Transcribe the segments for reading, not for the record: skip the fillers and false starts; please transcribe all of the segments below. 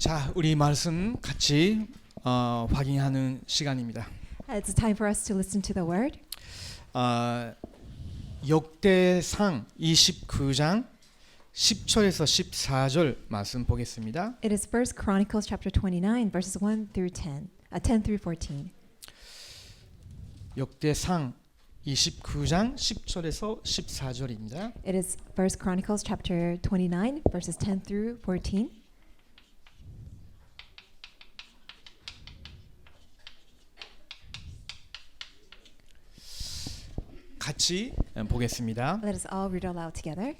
자, 우리 말씀 같이 확인하는 시간입니다. It's time for us to listen to the word. 역대상 29장 10절에서 14절 말씀 보겠습니다. It is 1 Chronicles chapter 29 verses 1 through 10 through 14. 역대상 29장 10절에서 14절입니다. It is 1 Chronicles chapter 29 verses 10 through 14. 같이 보겠습니다. Let us all read aloud together.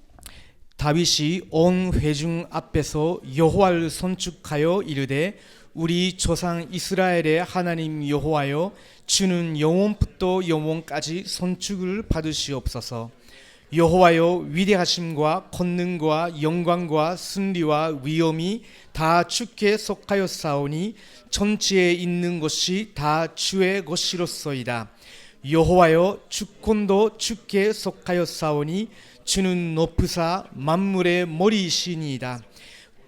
다윗이 온 회중 앞에서 여호와를 선축하여 이르되 우리 조상 이스라엘의 하나님 여호와여 주는 영원부터 영원까지 선축을 받으시옵소서. 여호와여 위대하심과 권능과 영광과 승리와 위엄이 다 주께 속하였사오니 천지에 있는 것이 다 주의 것이로소이다. 여호와여 주권도 주께 속하였사오니 주는 높으사 만물의 머리이시니이다.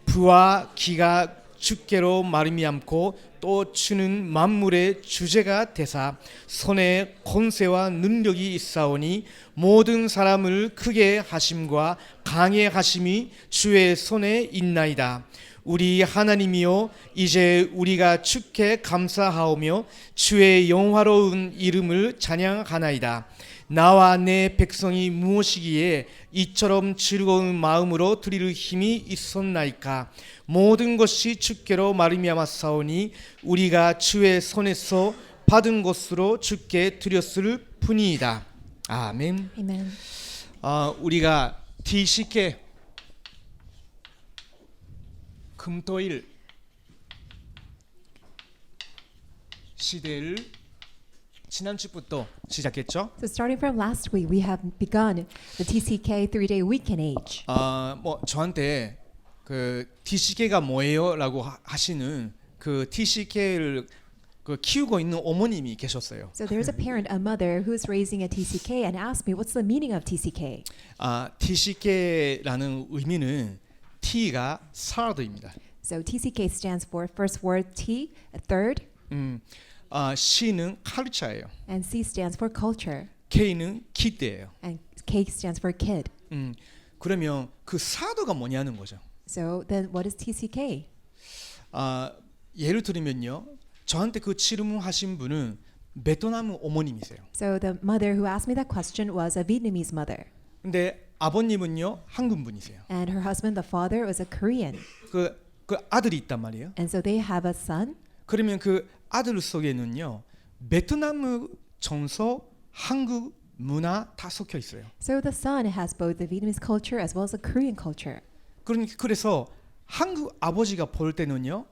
부와 기가 주께로 말미암고 또 주는 만물의 주제가 되사 손에 권세와 능력이 있사오니 모든 사람을 크게 하심과 강해 하심이 주의 손에 있나이다. 우리 하나님이여 이제 우리가 주께 감사하오며 주의 영화로운 이름을 찬양하나이다. 나와 내 백성이 무엇이기에 이처럼 즐거운 마음으로 드릴 힘이 있었나이까. 모든 것이 주께로 말미암았사오니 우리가 주의 손에서 받은 것으로 주께 드렸을 뿐이다. 아멘. Amen. 우리가 DCK 금토일 시대를 지난주부터 시작했죠. So starting from last week, we have begun the TCK 3-day weekend age. 뭐 저한테 그 TCK가 뭐예요라고 하시는 그 TCK를 그 키우고 있는 어머님이 계셨어요. So there's a parent, a mother, who's raising a TCK and asked me, "What's the meaning of TCK?" TCK라는 의미는 T가 third입니다. So TCK stands for first word T, a third, C는 culture예요. and C stands for culture, K는 kid예요. and K stands for kid. 그러면 그 third가 뭐냐는 거죠. So then, what is TCK? 예를 들면요, 저한테 그 질문하신 분은 베트남 어머님이세요. So the mother who asked me that question was a Vietnamese mother, 근데 아버님은요 한국 분이세요. and her husband, the father, was a Korean, 그 아들이 있단 말이에요. and so they have a son. 그러면 그 아들 속에는요 베트남 정서, 한국 문화 다 섞여 있어요. So the son has both the Vietnamese culture as well as the Korean culture. 그러니까 그래서 한국 아버지가 볼 때는요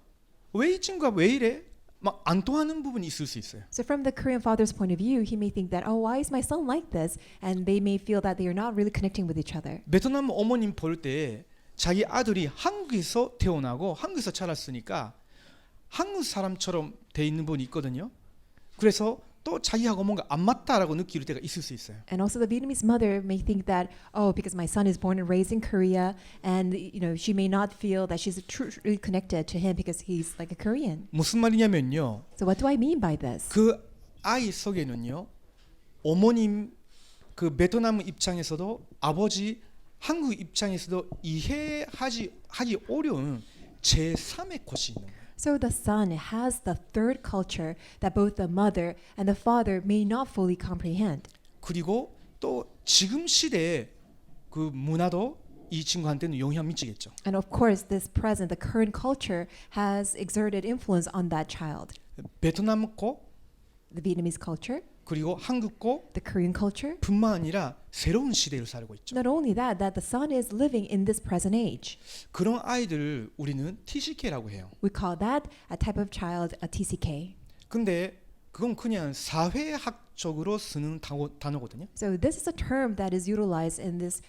왜 이 친구가 왜 이래? 막 안 통하는 부분이 있을 수 있어요. So from the Korean father's point of view, he may think that, oh, why is my son like this? And they may feel that they are not really connecting with each other. 베트남 어머님 볼 때 자기 아들이 한국에서 태어나고 한국에서 자랐으니까 한국 사람처럼 돼 있는 분이 있거든요. 그래서 또 자기하고 뭔가 안 맞다라고 느낄 때가 있을 수 있어요. And also the Vietnamese mother may think that, oh, because my son is born and raised in Korea, and she may not feel that she's truly connected to him because he's like a Korean. 무슨 말이냐면요. So what do I mean by this? 그 아이 속에는요. 어머님 그 베트남 입장에서도 아버지 한국 입장에서도 하기 어려운 제3의 것이 있는 거예요. So the son has the third culture that both the mother and the father may not fully comprehend. 그리고 또 지금 시대의 그 문화도 이 친구한테는 영향 미치겠죠. And of course, the current culture has exerted influence on that child. 베트남 거 The Vietnamese culture, 그리고 한국 거 the Korean culture. 뿐만 아니라 새로운 시대를 살고 있죠. Not only that the son is living in this present age. 그런 아이들을 우리는 TCK라고 해요. We call that a type of child a TCK. 근데 그건 그냥 사회학적으로 쓰는 단어거든요. So this is a term that is utilized in this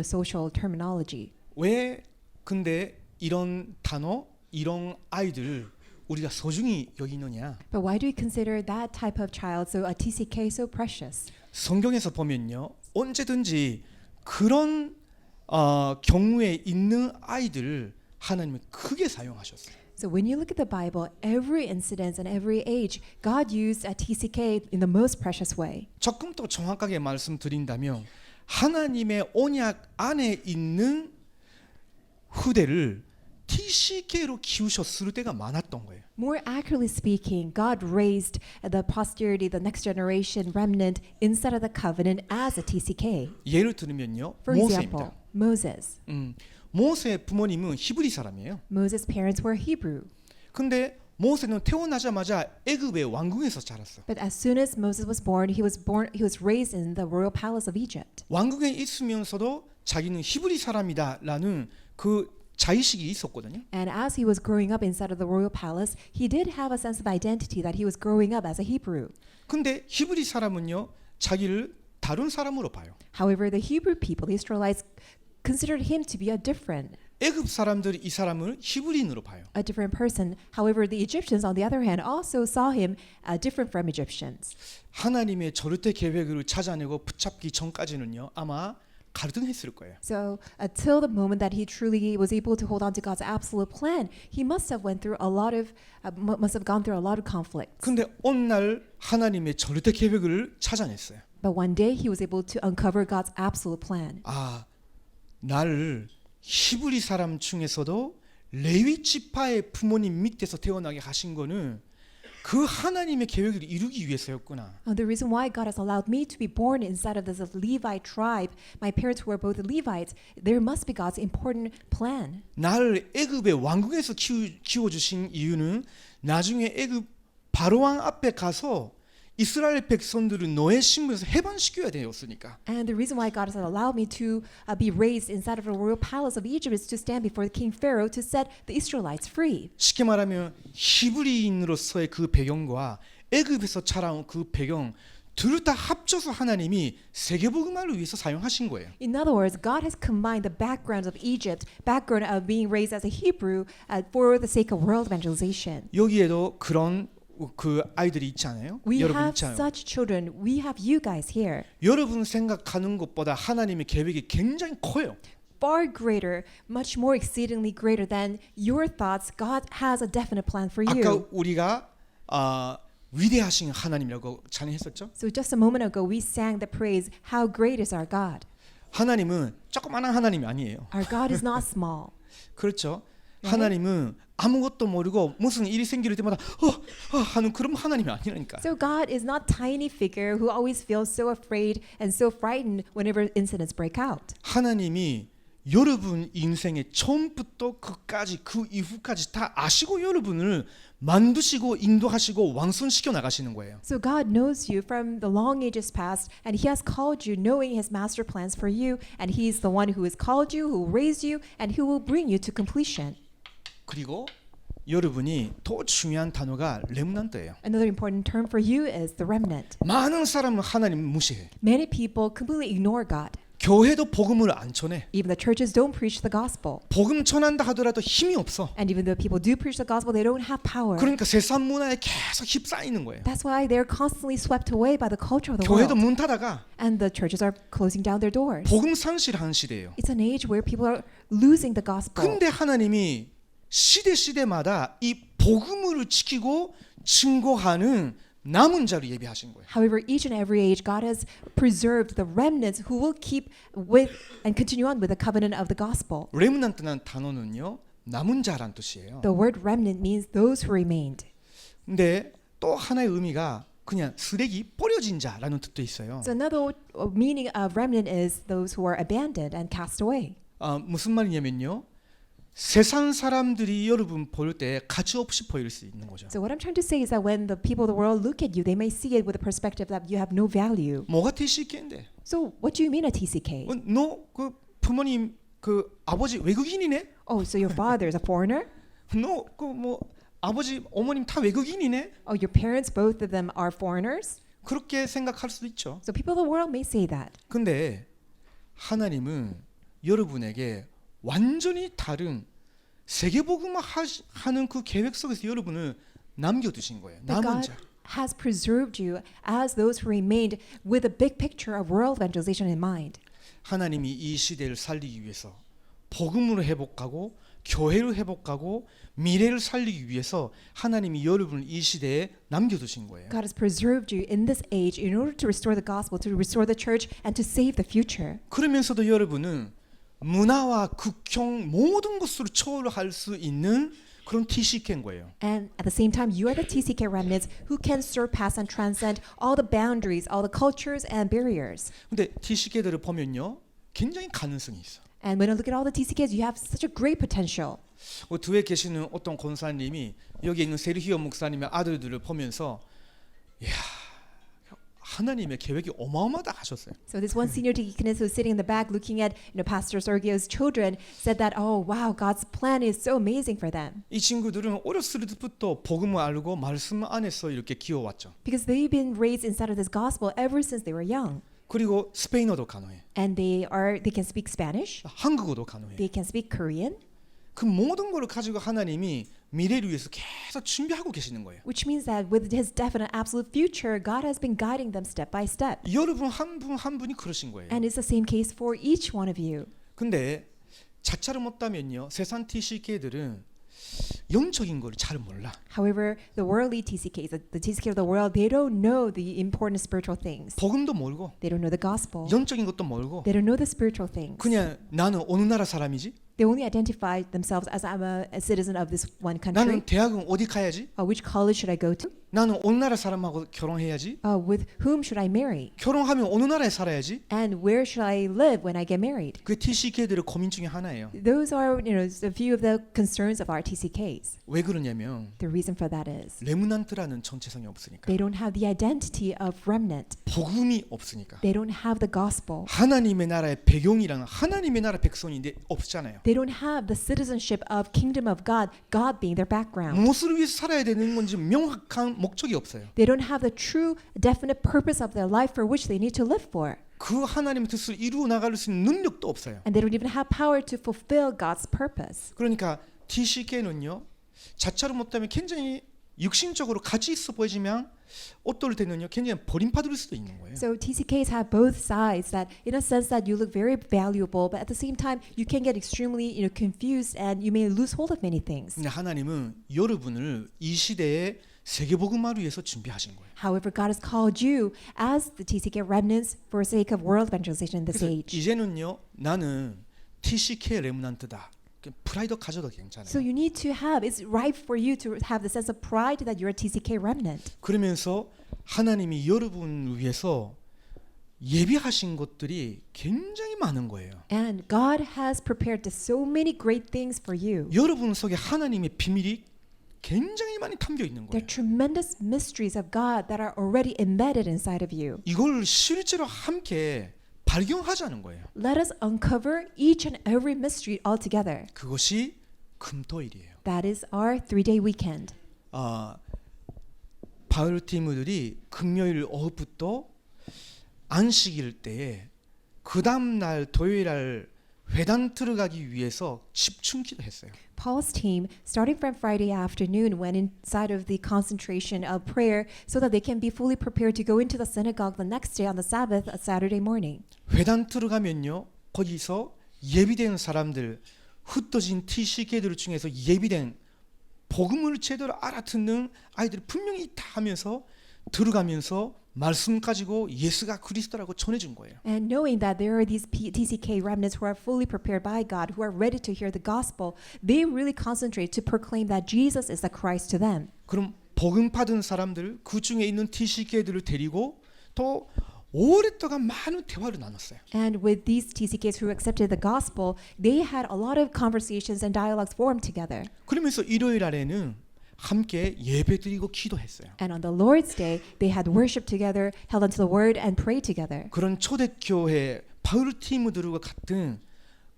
social terminology. 왜 근데 이런 단어, 이런 아이들을 우리가 소중히 여기느냐? But why do we consider that type of child, so a TCK, so precious? 성경에서 보면요, 언제든지 그런 경우에 있는 아이들을 하나님은 크게 사용하셨어요. So when you look at the Bible, every incident and every age, God used a TCK in the most precious way. 조금 더 정확하게 말씀드린다면 하나님의 언약 안에 있는 후대를 TCK로 키우셨을 때가 많았던 거예요. More accurately speaking, God raised the posterity, the next generation remnant inside of the covenant as a TCK. 예를 들면요, For example, 모세입니다. Moses. 모세의 부모님은 히브리 사람이에요. Moses' parents were Hebrew. 근데 모세는 태어나자마자 애굽의 왕궁에서 자랐어. But as soon as Moses was born, he was raised in the royal palace of Egypt. 왕궁에 있으면서도 자기는 히브리 사람이다라는 그 자의식이 있었거든요. And as he was growing up inside of the royal palace, he did have a sense of identity that he was growing up as a Hebrew. 근데 히브리 사람은요, 자기를 다른 사람으로 봐요. However, the Hebrew people, the Israelites, considered him to be a different 애굽 사람들이 이 사람을 히브리인으로 봐요. person. However, the Egyptians, on the other hand, also saw him different from Egyptians. 하나님의 절대 계획을 찾아내고 붙잡기 전까지는요, 아마 갈등했을 거예요. So until the moment that he truly was able to hold on to God's absolute plan, he must have gone through a lot of conflicts. 근데 어느 날 하나님의 절대 계획을 찾아냈어요. But one day he was able to uncover God's absolute plan. 아, 나를 히브리 사람 중에서도 레위 지파의 부모님 밑에서 태어나게 하신 거는 그 하나님의 계획을 이루기 위해서였구나. The reason why God has allowed me to be born inside of this Levite tribe, my parents who were both Levites, there must be God's important plan. 나를 애굽의 왕궁에서 키워주신 이유는 나중에 애굽 바로왕 앞에 가서 이스라엘 백성들을 노예 신분에서 해방시켜야 되었으니까. And the reason why God has allowed me to be raised inside of the royal palace of Egypt is to stand before the King Pharaoh to set the Israelites free. 쉽게 말하면 히브리인으로서의 그 배경과 애굽에서 자라온 그 배경 둘 다 합쳐서 하나님이 세계복음화를 위해서 사용하신 거예요. In other words, God has combined the backgrounds of Egypt, background of being raised as a Hebrew, for the sake of world evangelization. 여기에도 그런 그 아이들이 있잖아요. We 여러분 have 있잖아요. such children. We have you guys here. 여러분 생각하는 것보다 하나님의 계획이 굉장히 커요. Far greater, much more exceedingly greater than your thoughts. God has a definite plan for 아까 you. 우리가 위대하신 하나님이라고 찬양했었죠. So just a moment ago, we sang the praise, "How great is our God." 하나님은 조그마한 하나님이 아니에요. Our God is not small. 그렇죠. Right? 하나님은 아무것도 모르고 무슨 일이 생길 때마다 하는 그런 하나님이 아니라니까. So God is not tiny figure who always feels so afraid and so frightened whenever incidents break out. 하나님이 여러분 인생의 처음부터 끝까지 그 이후까지 다 아시고 여러분을 만드시고 인도하시고 완성시켜 나가시는 거예요. So God knows you from the long ages past, and He has called you, knowing His master plans for you, and He's the one who has called you, who will raise you, and who will bring you to completion. 그리고 여러분이 더 중요한 단어가 렘넌트예요. Another important term for you is the remnant. 많은 사람은 하나님을 무시해. Many people completely ignore God. 교회도 복음을 안 전해. Even the churches don't preach the gospel. 복음 전한다 하더라도 힘이 없어. And even though people do preach the gospel, they don't have power. 그러니까 세상 문화에 계속 휩싸이는 거예요. That's why they're constantly swept away by the culture of the 교회도 world. 문 닫아가. And the churches are closing down their doors. 복음 상실하는 시대예요. It's an age where people are losing the gospel. 근데 하나님이 시대마다 이 복음을 지키고 증거하는 남은 자를 예비하신 거예요. However, each and every age, God has preserved the remnants who will keep with and continue on with the covenant of the gospel. 렘넌트라는 단어는요, 남은 자란 뜻이에요. The word remnant means those who remained. 근데 또 하나의 의미가 그냥 쓰레기 버려진 자라는 뜻도 있어요. So another meaning of remnant is those who are abandoned and cast away. 무슨 말이냐면요, 세상 사람들이 여러분 볼 때 가치 없이 보일 수 있는 거죠. So what I'm trying to say is that when the people of the world look at you, they may see it with a perspective that you have no value. 뭐가 TCK인데? So what do you mean a TCK? 너 그 부모님 그 아버지 외국인이네? Oh, so your father is a foreigner? 너 그 뭐 아버지 어머님 다 외국인이네? Oh, your parents, both of them are foreigners? 그렇게 생각할 수도 있죠. So people of the world may say that. 근데 하나님은 여러분에게 완전히 다른 세계복음화 하는 그 계획 속에서 여러분을 남겨두신 거예요. But 남은 God 자. has preserved you as those who remained with a big picture of world evangelization in mind. 하나님이 이 시대를 살리기 위해서 복음으로 회복하고 교회를 회복하고 미래를 살리기 위해서 하나님이 여러분을 이 시대에 남겨두신 거예요. God has preserved you in this age in order to restore the gospel, to restore the church, and to save the future. 그러면서도 여러분은 문화와 국형 모든 것으로 초월할 수 있는 그런 TCK인 거예요. And at the same time, you are the TCK remnants who can surpass and transcend all the boundaries, all the cultures and barriers. 근데 TCK들을 보면요, 굉장히 가능성이 있어. And when I look at all the TCKs, you have such a great potential. 뒤에 계시는 어떤 권사님이 여기 있는 세르히오 목사님의 아들들을 보면서, 이야, 하나님의 계획이 어마어마하다 하셨어요. So this one senior deaconess who's sitting in the back looking at Pastor Sergio's children said that, oh wow, God's plan is so amazing for them. 이 친구들은 어렸을 때부터 복음을 알고 말씀 안에서 이렇게 키워왔죠. Because they've been raised inside of this gospel ever since they were young. 그리고 스페인어도 가능해. And they can speak Spanish, 한국어도 가능해. they can speak Korean, 그 모든 걸 가지고 하나님이 미래를 위해서 계속 준비하고 계시는 거예요. which means that with his definite absolute future, God has been guiding them step by step. 여러분 한 분 한 분이 그러신 거예요. And it's the same case for each one of you. 근데 자차를 못하면요, 세상 TCK들은 영적인 걸 잘 몰라. However, the worldly TCKs, the TCK of the world, they don't know the important spiritual things. 복음도 모르고 They don't know the gospel. 영적인 것도 모르고 They don't know the spiritual things. 그냥 나는 어느 나라 사람이지? They only identify themselves as I'm a citizen of this one country. 나는 대학은 어디 가야지? Which college should I go to? 나는 어느 나라 사람하고 결혼해야지? With whom should I marry? 결혼하면 어느 나라에 살아야지? And where should I live when I get married? 그게 TCK들의 고민 중에 하나예요. Those are, a few of the concerns of our TCKs. 왜 그러냐면 The reason for that is 레므난트라는 정체성이 없으니까. they don't have the identity of remnant. 복음이 없으니까. They don't have the gospel. 하나님의 나라의 배경이랑 하나님의 나라 백성인데 없잖아요. They don't have the citizenship of kingdom of God, God being their background. 무엇을 위해서 살아야 되는 건지 명확한 목적이 없어요. They don't have the true, definite purpose of their life for which they need to live for. 그 하나님의 뜻을 이루어 나갈 수 있는 능력도 없어요. And they don't even have power to fulfill God's purpose. 그러니까 TCK는요, 자차를 못하면 굉장히 육신적으로 가치 있어 보이지만 어떨 때는요, 굉장히 버림받을 수도 있는 거예요. So TCKs have both sides that in a sense that you look very valuable, but at the same time you can get extremely confused and you may lose hold of many things. 근데 하나님은 여러분을 이 시대에 세계복음화를 위해서 준비하신 거예요. However, God has called you as the TCK remnants for sake of world evangelization in this 그래서 age. 이제는요, 나는 TCK 레므난트다. 프라이드 가져도 괜찮아요. So you need to have, it's right for you to have the sense of pride that you're a TCK remnant. 그러면서 하나님이 여러분을 위해서 예비하신 것들이 굉장히 많은 거예요. And God has prepared so many great things for you. 여러분 속에 하나님의 비밀이 굉장히 많이 담겨 있는 There 거예요. are tremendous mysteries of God that are already embedded inside of you. 이걸 실제로 함께 발견하자는 거예요. Let us uncover each and every mystery all together. 그것이 금토일이에요. That is our 3-day weekend. 바울 팀들이 금요일 오후부터 안식일 때에 그 다음 날 토요일 날 회당 들어가기 위해서 집중 기도했어요. Paul's team, starting from Friday afternoon, went inside of the concentration of prayer so that they can be fully prepared to go into the synagogue the next day on the Sabbath, a Saturday morning. 회당 들어가면요, 거기서 예비된 사람들, 흩어진 TCK들 중에서 예비된 복음을 제대로 알아듣는 아이들이 분명히 있다 하면서 들어가면서 말씀 가지고 예수가 그리스도라고 전해준 거예요. And knowing that there are these TCK remnants who are fully prepared by God, who are ready to hear the gospel, they really concentrate to proclaim that Jesus is the Christ to them. 그럼 복음 받은 사람들, 그 중에 있는 TCK들을 데리고 또 오랫동안 많은 대화를 나눴어요. And with these TCKs who accepted the gospel, they had a lot of conversations and dialogues formed together. 그러면서 일요일 날에는 함께 예배드리고 기도했어요. And on the Lord's Day, they had worship together, held onto the word, and prayed together. 그런 초대교회 바울 팀들과 같은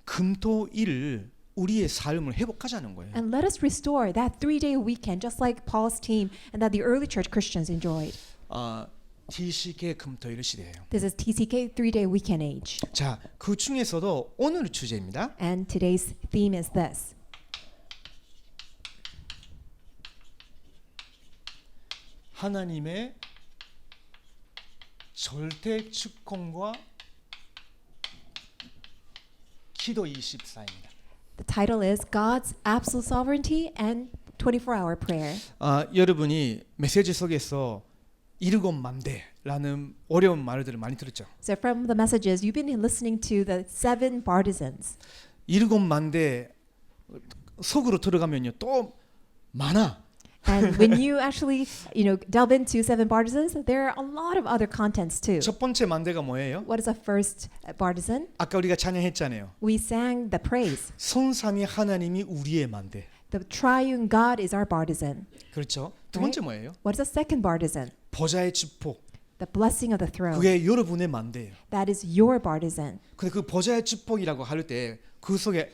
금토일을 우리의 삶을 회복하자는 거예요. And let us restore that 3-day weekend, just like Paul's team and that the early church Christians enjoyed. TCK 금토일 시대예요. This is TCK 3-day weekend age. 자, 그 중에서도 오늘 주제입니다. And today's theme is this. 하나님의 절대 축복과 기도 24입니다. The title is God's Absolute Sovereignty and 24-hour prayer. 여러분이 메시지 속에서 일곱 만대라는 어려운 말들을 많이 들었죠. So from the messages, you've been listening to the 7 partisans. 일곱 만대 속으로 들어가면요 또 많아. And when you actually, delve into 7 partisans, there are a lot of other contents too. 첫 번째 만대가 뭐예요? What is the first partisan? 아까 우리가 찬양했잖아요. We sang the praise. 성삼위 하나님이 우리의 만대. The triune God is our partisan. 그렇죠. 두 Right? 번째 뭐예요? What is the second partisan? 보좌의 축복. The blessing of the throne. 그게 여러분의 만대예요. That is your partisan. 근데 그 보좌의 축복이라고 할 때 그 속에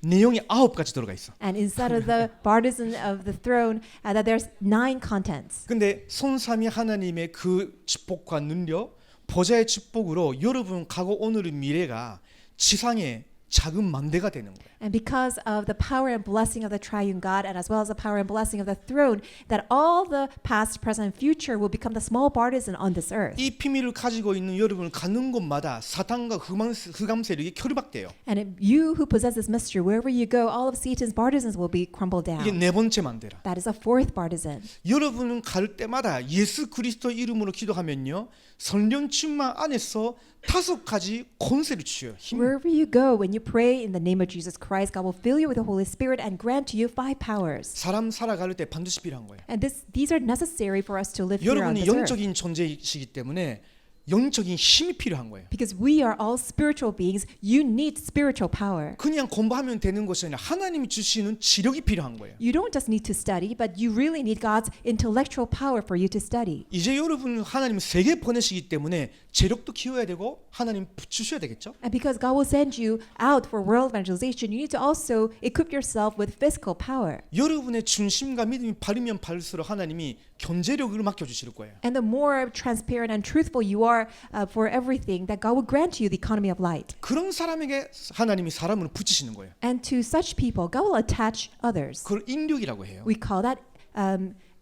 내용이 9가지 들어가 있어. And inside of the partisan of the throne, that there's 9 contents. 근데 성삼위 하나님의 그 축복과 능력, 보좌의 축복으로 여러분 과거 오늘의 미래가 지상의 작은 만대가 되는 거예요. And because of the power and blessing of the triune God, and as well as the power and blessing of the throne, that all the past, present, and future will become the small partisan on this earth. 이 비밀을 가지고 있는 여러분을 가는 곳마다 사탄과 흑암 세력이 결박돼요. And you who possess this mystery, wherever you go, all of Satan's partisans will be crumbled 이게 down. 네 번째 만대라. That is a 4th partisan. 여러분은 갈 때마다 예수 그리스도 이름으로 기도하면요 성령 충만 안에서 5가지 권세를 주어요. 힘. Wherever you go, when you pray in the name of Jesus Christ, God will fill you with the Holy Spirit and grant to you 5 powers. 사람 살아갈 때 반드시 필요한 거예요. And these are necessary for us to live here on 여러분이 this earth. 영적인 존재이시기 때문에 영적인 힘이 필요한 거예요. Because we are all spiritual beings, you need spiritual power. 그냥 공부하면 되는 것이 아니라 하나님이 주시는 지력이 필요한 거예요. You don't just need to study, but you really need God's intellectual power for you to study. 이제 여러분 하나님 세계 보내시기 때문에 재력도 키워야 되고 하나님 주셔야 되겠죠. And because God will send you out for world evangelization, you need to also equip yourself with physical power. 여러분의 중심과 믿음이 바르면 바를수록 하나님이 견제력을 맡겨주실 거예요. And the more transparent and truthful you are for everything, that God will grant you the economy of light. 그런 사람에게 하나님이 사람을 붙이시는 거예요. And to such people, God will attach others. 그걸 인력이라고 해요. We call that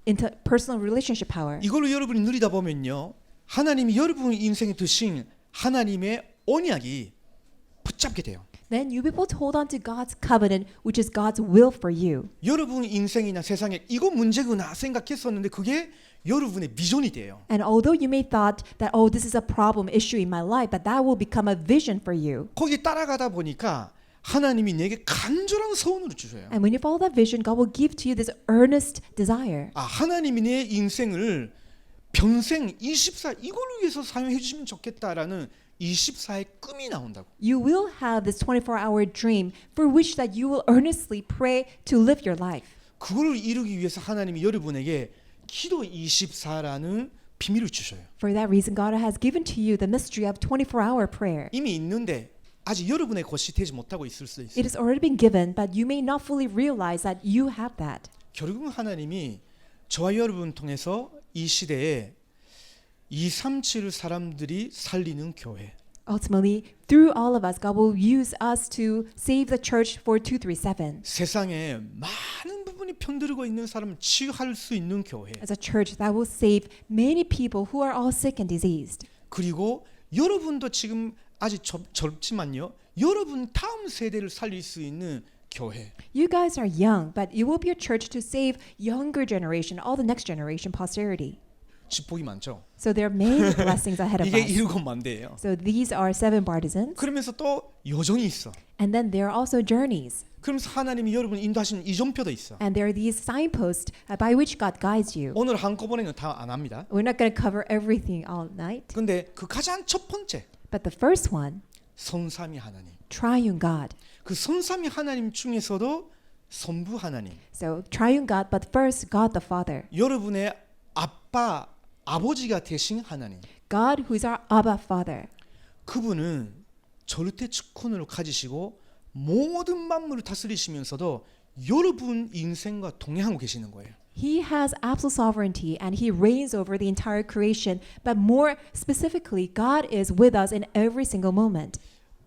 interpersonal relationship power. 이걸로 여러분이 누리다 보면요 하나님이 여러분 인생에 두신 하나님의 언약이 붙잡게 돼요. Then you'll be able to hold on to God's covenant, which is God's will for you. 여러분 인생이나 세상에 이거 문제구나 생각했었는데 그게 여러분의 비전이 돼요. And although you may thought that, oh, this is a problem issue in my life, but that will become a vision for you. 거기 따라가다 보니까 하나님이 내게 간절한 소원을 주셔요. And when you follow that vision, God will give to you this earnest desire. 하나님이 내 인생을 평생 24 이걸 위해서 사용해 주시면 좋겠다라는 24의 꿈이 나온다고. You will have this 24-hour dream for which that you will earnestly pray to live your life. 그걸 이루기 위해서 하나님이 여러분에게 기도 24라는 비밀을 주셔요. For that reason, God has given to you the mystery of 24-hour prayer. 이미 있는데 아직 여러분의 것이 되지 못하고 있을 수 있어요. It has already been given, but you may not fully realize that you have that. 결국은 하나님이 저와 여러분 통해서 이 시대에 237 사람들이 살리는 교회. Ultimately, through all of us, God will use us to save the church for 237. 세상에 많은 부분이 편들고 있는 사람을 치유할 수 있는 교회. As a church that will save many people who are all sick and diseased. 그리고 여러분도 지금 아직 젊지만요. 여러분 다음 세대를 살릴 수 있는 교회. You guys are young, but it will be a church to save younger generation, all the next generation posterity. 축복이 많죠. So there are many blessings ahead of 이게 us. 일곱 만대예요. So these are 7 partisans. 그러면서 또 여정이 있어. And then there are also journeys. 그러면서 하나님이 여러분 인도하시는 이정표도 있어. And there are these signposts by which God guides you. 오늘 한꺼번에는 다 안 합니다. We're not going to cover everything all night. 근데 그 가장 첫 번째 But the first one, 성삼위 하나님. triune God. 그 성삼위 하나님 중에서도 성부 하나님. So triune God, but first God the Father. 여러분의 아버지가 되신 하나님. God who is our Abba Father. 그분은 절대 주권을 가지시고 모든 만물을 다스리시면서도 여러분 인생과 동행하고 계시는 거예요. He has absolute sovereignty and he reigns over the entire creation. But more specifically, God is with us in every single moment.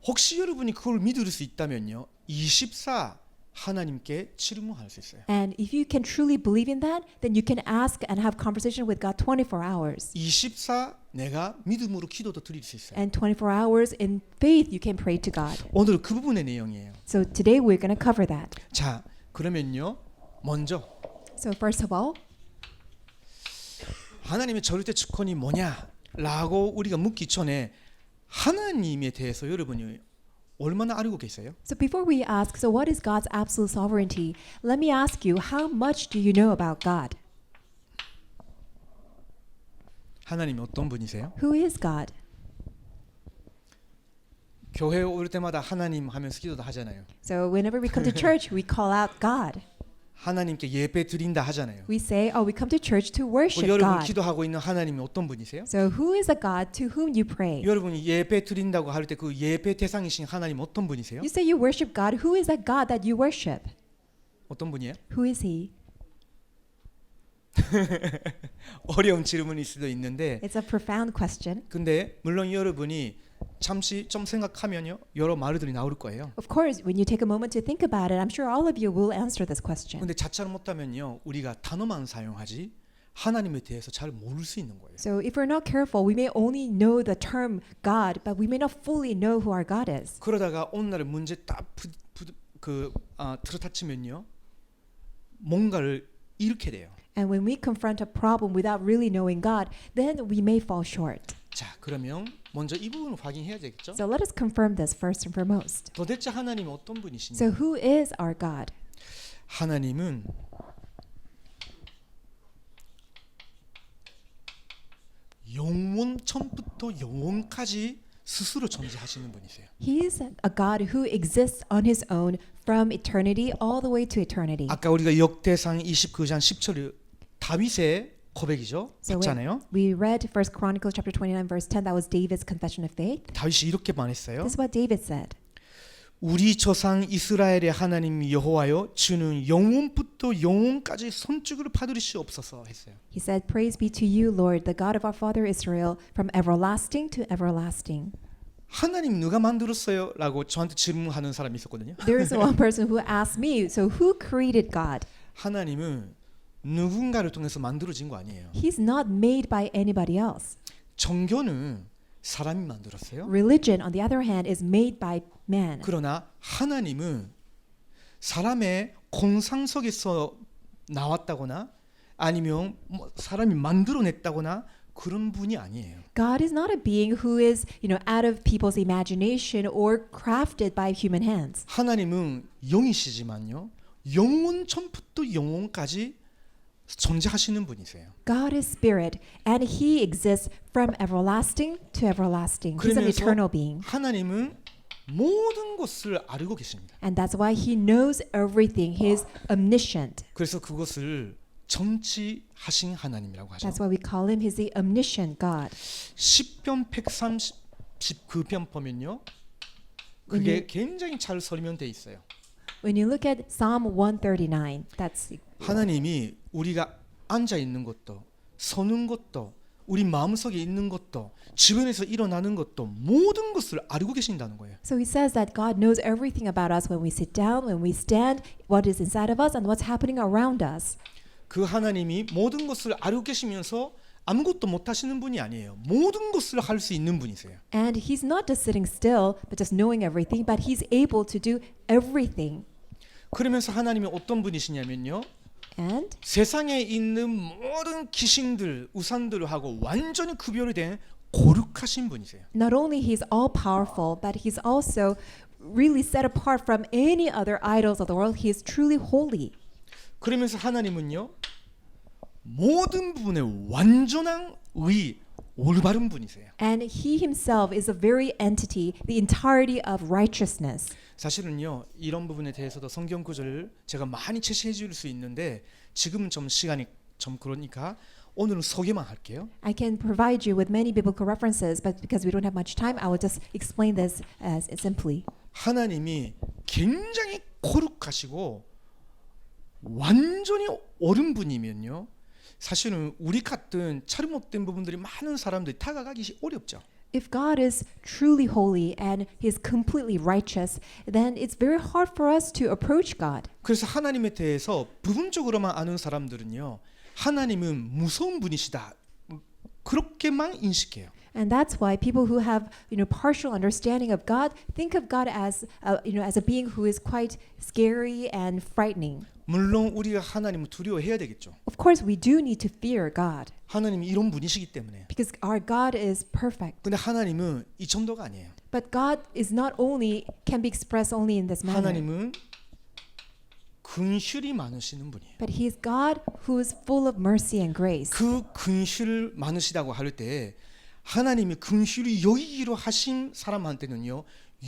혹시 여러분이 그걸 믿을 수 있다면요. 24 하나님께 질문할 수 있어요. And if you can truly believe in that, then you can ask and have conversation with God 24 hours. 24 내가 믿음으로 기도도 드릴 수 있어요. And 24 hours in faith you can pray to God. 오늘 그 부분의 내용이에요. So today we're going to cover that. 자, 그러면요. 먼저 So first of all, 하나님의 절대 주권이 뭐냐라고 우리가 묻기 전에 하나님에 대해서 여러분이 얼마나 알고 계세요? so before we ask, so what is God's absolute sovereignty? Let me ask you, how much do you know about God? 하나님이 어떤 분이세요? Who is God? 교회 올 때마다 하나님 하면서 기도도 하잖아요. So whenever we come to church, we call out God. 하나님께 예배 드린다 하잖아요. We say, oh, we come to church to worship 여러분 God. 기도하고 있는 하나님이 어떤 분이세요? So who is a God to whom you pray? 여러분이 예배 드린다고 할 때 그 예배 대상이신 하나님 어떤 분이세요? You say you worship God. Who is that God that you worship? 어떤 분이에요? Who is He? 어려운 질문일 수도 있는데 It's a profound question. 근데 물론 여러분이 잠시 좀 생각하면요 여러 말들이 나올 거예요. Of course, when you take a moment to think about it, I'm sure all of you will answer this question. 근데 자처를 못하면요 우리가 단어만 사용하지 하나님에 대해서 잘 모를 수 있는 거예요. So if we're not careful, we may only know the term God, but we may not fully know who our God is. 그러다가 오늘날 문제 딱 들어닥치면요 뭔가를 잃게 돼요. And when we confront a problem without really knowing God, then we may fall short. 자 그러면 먼저 이 부분을 확인해야 되겠죠? So let us confirm this first and foremost. 도대체 하나님은 어떤 분이시냐? So who is our God? 하나님은 영원 처음부터 영원까지 스스로 존재하시는 분이세요. He's a God who exists on His own from eternity all the way to eternity. 아까 우리가 역대상 29장 10절 다윗의 고백이죠. So 봤잖아요. we read 1 Chronicles chapter 29 verse 10. That was David's confession of faith. 다윗이 이렇게 말했어요. This is what David said. 우리 조상 이스라엘의 하나님 여호와여 주는 영원부터 영원까지 손죽을 파들으시옵소서 했어요. He said, "Praise be to you, Lord, the God of our father Israel, from everlasting to everlasting." 하나님 누가 만들었어요? 라고 저한테 질문하는 사람이 있었거든요. There is one person who asked me, "So who created God?" 하나님은 누군가를 통해서 만들어진 거 아니에요. He's not made by anybody else. 종교는 사람이 만들었어요. Religion, on the other hand, is made by man. 그러나 하나님은 사람의 공상 속에서 나왔다거나 아니면 뭐 사람이 만들어냈다거나 그런 분이 아니에요. God is not a being who is, out of people's imagination or crafted by human hands. 하나님은 영이시지만요. 영원 전부터 영원까지 존재하시는 분이세요. God is spirit, and He exists from everlasting to everlasting. He's an 그러면서 eternal being. 하나님은 모든 것을 알고 계십니다. And that's why He knows everything. He is omniscient. 그래서 그것을 전치하신 하나님이라고 하죠. That's why we call Him He's the omniscient God. 시편 139편 보면요. 그게 굉장히 잘 설명돼 있어요. When you look at Psalm 139, that's 하나님이 우리가 앉아 있는 것도 서는 것도 우리 마음속에 있는 것도 주변에서 일어나는 것도 모든 것을 알고 계신다는 거예요. so He says that God knows everything about us when we sit down, when we stand, what is inside of us, and what's happening around us. 그 하나님이 모든 것을 알고 계시면서 아무것도 못 하시는 분이 아니에요. 모든 것을 할 수 있는 분이세요. And He's not just sitting still, but just knowing everything, but He's able to do everything. 그러면서 하나님이 어떤 분이시냐면요. And 세상에 있는 모든 귀신들, 우상들하고 완전히 구별이 된 거룩하신 분이세요. not only He's all powerful, but He's also really set apart from any other idols of the world. He is truly holy. 그러면서 하나님은요. 모든 부분에 완전한 의, 올바른 분이세요. And He Himself is the very entity, the entirety of righteousness. 사실은요. 이런 부분에 대해서도 성경 구절을 제가 많이 제시해 줄 수 있는데 지금은 좀 시간이 좀 그러니까 오늘은 소개만 할게요. I can provide you with many biblical references, but because we don't have much time, I will just explain this as simply. 하나님이 굉장히 거룩하시고 완전히 옳은 분이면요. 사실은 우리 같은 잘못된 부분들이 많은 사람들이 다가가기 어렵죠. If God is truly holy and He's completely righteous, then it's very hard for us to approach God. 그래서 하나님에 대해서 부분적으로만 아는 사람들은요, 하나님은 무서운 분이시다, 그렇게만 인식해요. And that's why people who have, partial understanding of God think of God as, as a being who is quite scary and frightening. 물론 우리가 하나님을 두려워해야 되겠죠. Of course, we do need to fear God 하나님이 이런 분이시기 때문에. because our God is perfect. 근데 하나님은 이 정도가 아니에요. But God is not only can be expressed only in this manner, 하나님은 긍휼이 많으시는 분이에요. but He is God who is full of mercy and grace. 그 긍휼 많으시다고 할 때 하나님이 긍휼이 여기기로 하신 사람한테는요,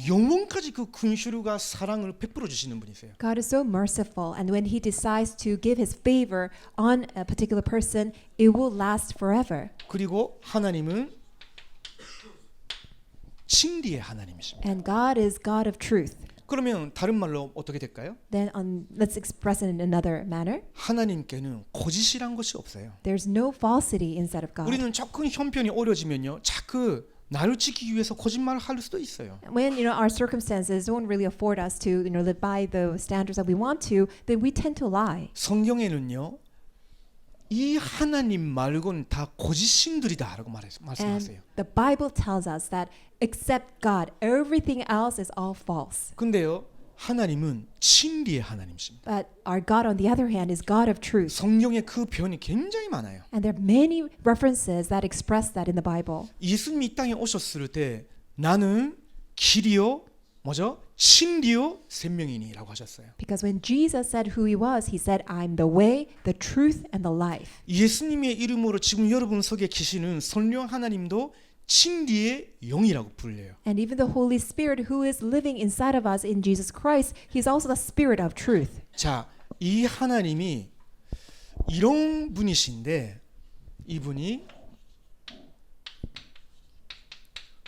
영원까지 그 긍휼과 사랑을 베풀어 주시는 분이세요. God is so merciful, and when He decides to give His favor on a particular person, it will last forever. 그리고 하나님은 진리의 하나님이십니다. And God is God of truth. 그러면 다른 말로 어떻게 될까요? Then let's express it in another manner. 하나님께는 거짓이란 것이 없어요. There's no falsity inside of God. 우리는 조금 형편이 어려지면요, 자꾸 나를 지키기 위해서 거짓말을 할 수도 있어요. When our circumstances don't really afford us to live by the standards that we want to, then we tend to lie. 성경에는요, 이 하나님 말고는 다 거짓신들이다라고 말씀하세요. And the Bible tells us that except God, everything else is all false. 근데요, 하나님은 진리의 하나님이십니다. But our God, on the other hand, is God of truth. 성경에 그 표현이 굉장히 많아요. And there are many references that express that in the Bible. 예수님이 이 땅에 오셨을 때 나는 길이요, 뭐죠? 진리요, 생명이니라고 하셨어요. Because when Jesus said who He was, He said, I'm the way, the truth, and the life. 예수님의 이름으로 지금 여러분 속에 계시는 성령 하나님도 진리의 영이라고 불려요. And even the Holy Spirit who is living inside of us in Jesus Christ, He's also the Spirit of truth. 자, 이 하나님이 이런 분이신데 이분이